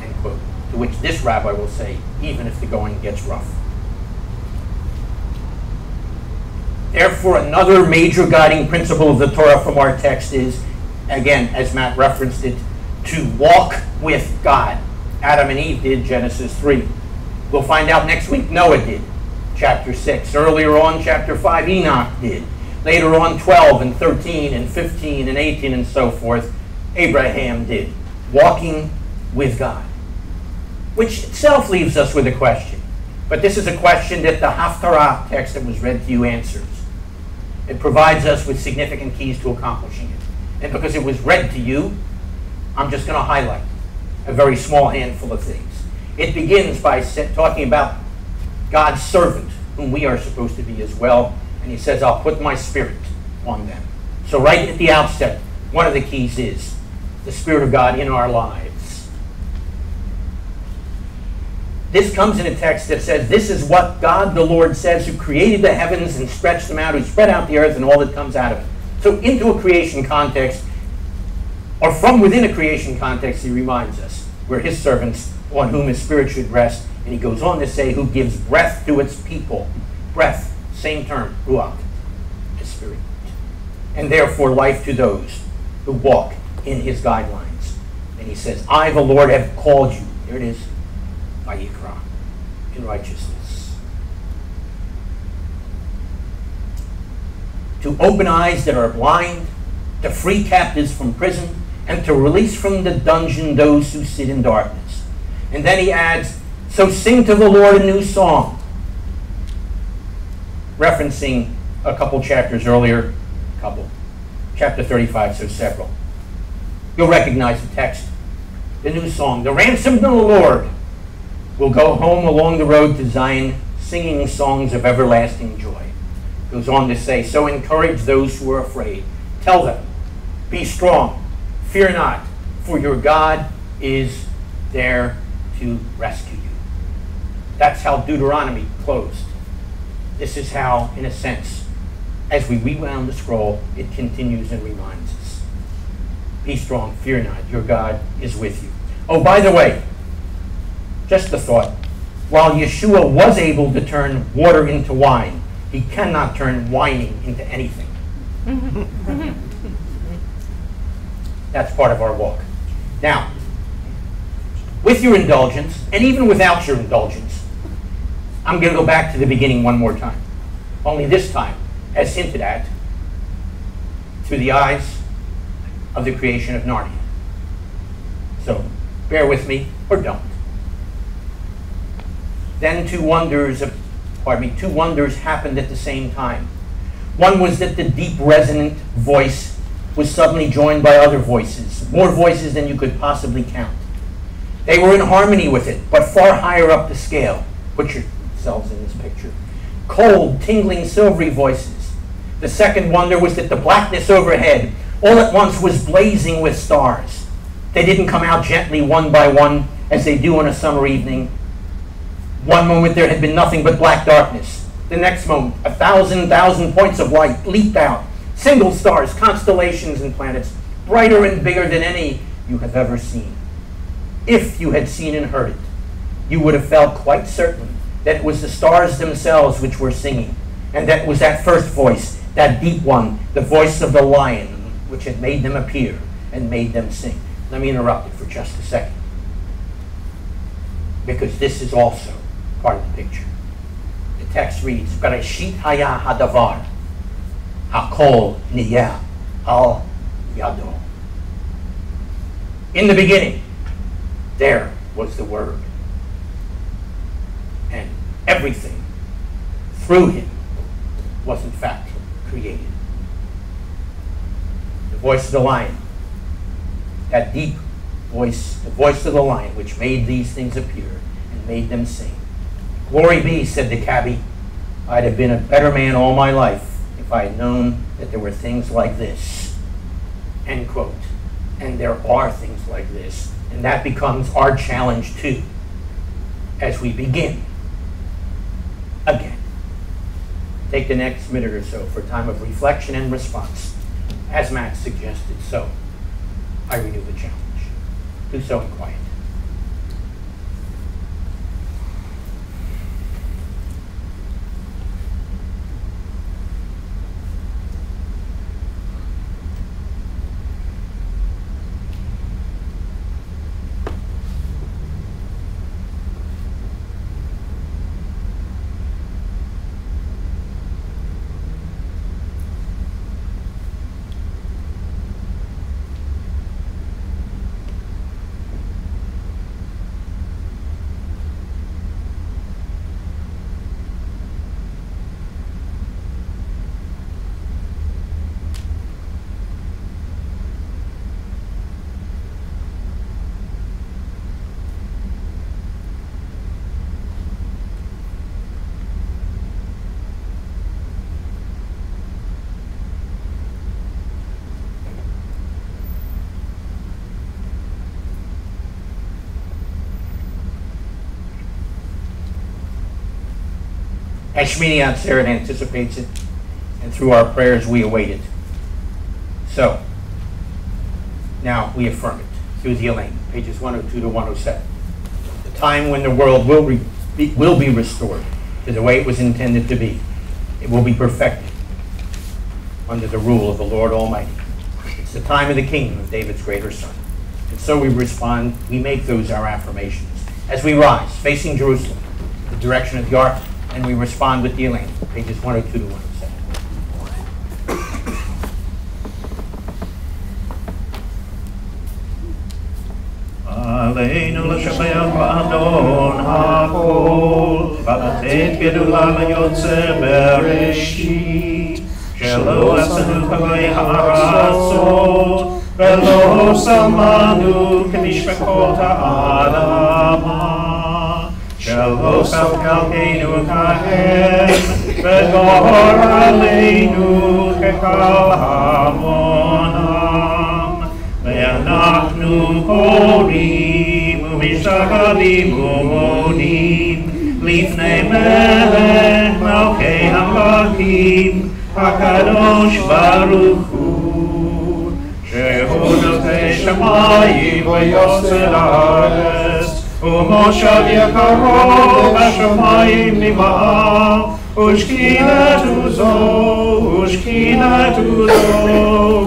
End quote. To which this rabbi will say, even if the going gets rough. Therefore, another major guiding principle of the Torah from our text is, again, as Matt referenced it, to walk with God. Adam and Eve did, Genesis 3. We'll find out next week Noah did, chapter 6. Earlier on, chapter 5, Enoch did. Later on, 12 and 13 and 15 and 18 and so forth, Abraham did. Walking with God. Which itself leaves us with a question. But this is a question that the Haftarah text that was read to you answers. It provides us with significant keys to accomplishing it. And because it was read to you, I'm just going to highlight a very small handful of things. It begins by talking about God's servant, whom we are supposed to be as well. And he says, I'll put my spirit on them. So right at the outset, one of the keys is the Spirit of God in our lives. This comes in a text that says, this is what God the Lord says, who created the heavens and stretched them out, who spread out the earth and all that comes out of it. So into a creation context, or from within a creation context, he reminds us, we're his servants on whom his spirit should rest. And he goes on to say, who gives breath to its people. Breath, same term, ruach, his spirit. And therefore life to those who walk in his guidelines. And he says, I, the Lord, have called you. There it is, Vayikra, in righteousness. To open eyes that are blind, to free captives from prison, and to release from the dungeon those who sit in darkness. And then he adds, so sing to the Lord a new song. Referencing a couple chapters earlier, chapter 35, so several. You'll recognize the text. The new song, the ransomed of the Lord will go home along the road to Zion, singing songs of everlasting joy. Goes on to say, so encourage those who are afraid. Tell them, be strong, fear not, for your God is there to rescue you. That's how Deuteronomy closed. This is how, in a sense, as we rewound the scroll, it continues and reminds us. Be strong, fear not, your God is with you. Oh, by the way, just a thought. While Yeshua was able to turn water into wine, he cannot turn whining into anything. That's part of our walk. Now, with your indulgence, and even without your indulgence, I'm going to go back to the beginning one more time. Only this time, as hinted at, through the eyes of the creation of Narnia. So bear with me or don't. Then two wonders happened at the same time. One was that the deep resonant voice was suddenly joined by other voices, more voices than you could possibly count. They were in harmony with it, but far higher up the scale. Put yourselves in this picture. Cold, tingling, silvery voices. The second wonder was that the blackness overhead all at once was blazing with stars. They didn't come out gently one by one as they do on a summer evening. One moment there had been nothing but black darkness. The next moment, 1,000 points of light leaped out. Single stars, constellations, and planets, brighter and bigger than any you have ever seen. If you had seen and heard it, you would have felt quite certain that it was the stars themselves which were singing, and that it was that first voice, that deep one, the voice of the lion, which had made them appear and made them sing. Let me interrupt it for just a second, because this is also part of the picture. The text reads, Bereshit haya hadavar, hakol niyah al yado. In the beginning, there was the Word, and everything through him was in fact created. The voice of the lion, that deep voice, the voice of the lion which made these things appear and made them sing. Glory be, said the cabbie. I'd have been a better man all my life if I had known that there were things like this. End quote. And there are things like this. And that becomes our challenge too, as we begin again. Take the next minute or so for a time of reflection and response. As Matt suggested, so I renew the challenge. Do so in quiet. As Shmini Atzeret anticipates it, and through our prayers we await it. So, now we affirm it through the Elaine, pages 102 to 107. The time when the world will be restored to the way it was intended to be. It will be perfected under the rule of the Lord Almighty. It's the time of the kingdom of David's greater son. And so we respond, we make those our affirmations. As we rise, facing Jerusalem, the direction of the ark, and we respond with the Elaine, pages 102 to 107. Aleinu l'shabeach ba'adon ha'kol, v'lateit gedula l'yotze bereshit, shelo asanu kavei ha'aratzot, v'lo samanu k'mishpekot ha'adama. Shelo salkalkeinu kahem, v'gor aleinu kekal hamonam. Ve'anachnu korim u'mishtachavim u'modim lifnei melech malkei hamlakim hakadosh baruch hu shehu notei shamayim v'yoseh haaretz ומושב יקרו בשמיים נמעם ושכינת עוזו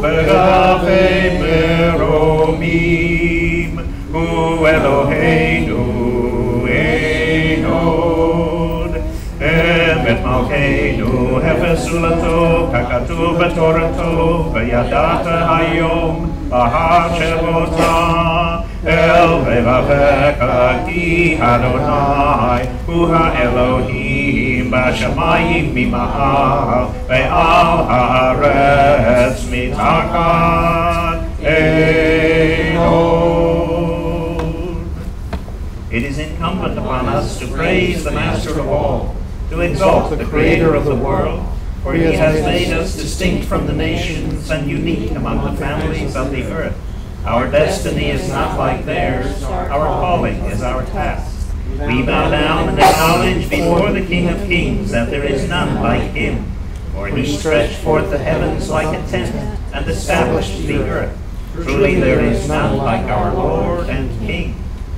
ברחי מרומים הוא אלוהינו אין עוד אמת מלכנו בסולתו, ככתוב בתורתו, וידעת היום בהשבותה אל לבבך כי אדוני הוא האלוהים בשמיים ממעל ועל הארץ מתחת עינו. It is incumbent upon us to praise the Master of all, to exalt the Creator of the world, for He has made us distinct from the nations and unique among the families of the earth. Our destiny is not like theirs, our calling is our task. We bow down and acknowledge before the King of Kings that there is none like Him, for He stretched forth the heavens like a tent and established the earth. Truly there is none like our Lord and King.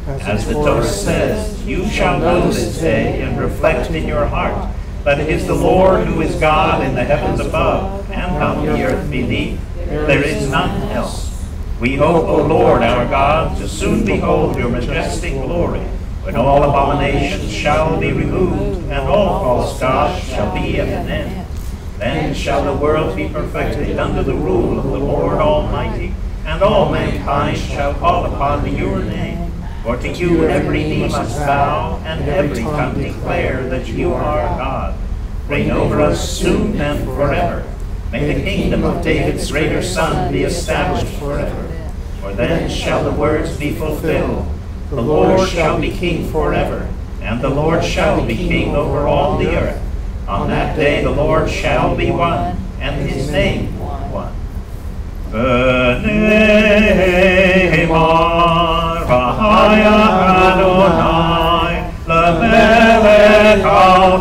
As the toast says, you shall know this day and reflect in your heart that it is the Lord who is God in the heavens above and on the earth beneath. There is none else. We hope, O Lord our God, to soon behold your majestic glory, when all abominations shall be removed and all false gods shall be at an end. Then shall the world be perfected under the rule of the Lord Almighty, and all mankind shall call upon your name. For to you every knee must bow, and every tongue declare that you are God. Reign over us soon and forever. May the kingdom of David's greater Son be established forever. For then shall the words be fulfilled. The Lord shall be king forever, and the Lord shall be king over all the earth. On that day the Lord shall be one, and his name one. Adonai, lemelech al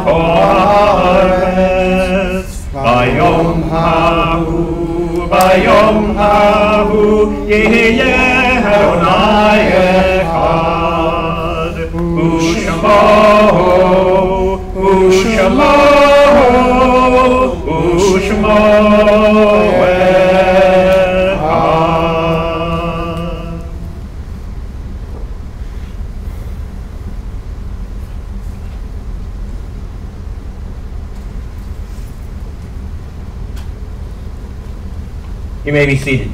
haaretz, bayom hahu, yehyeh Adonai echad, u'shemo You may be seated.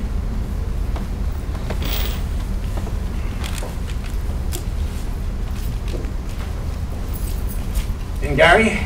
And Gary?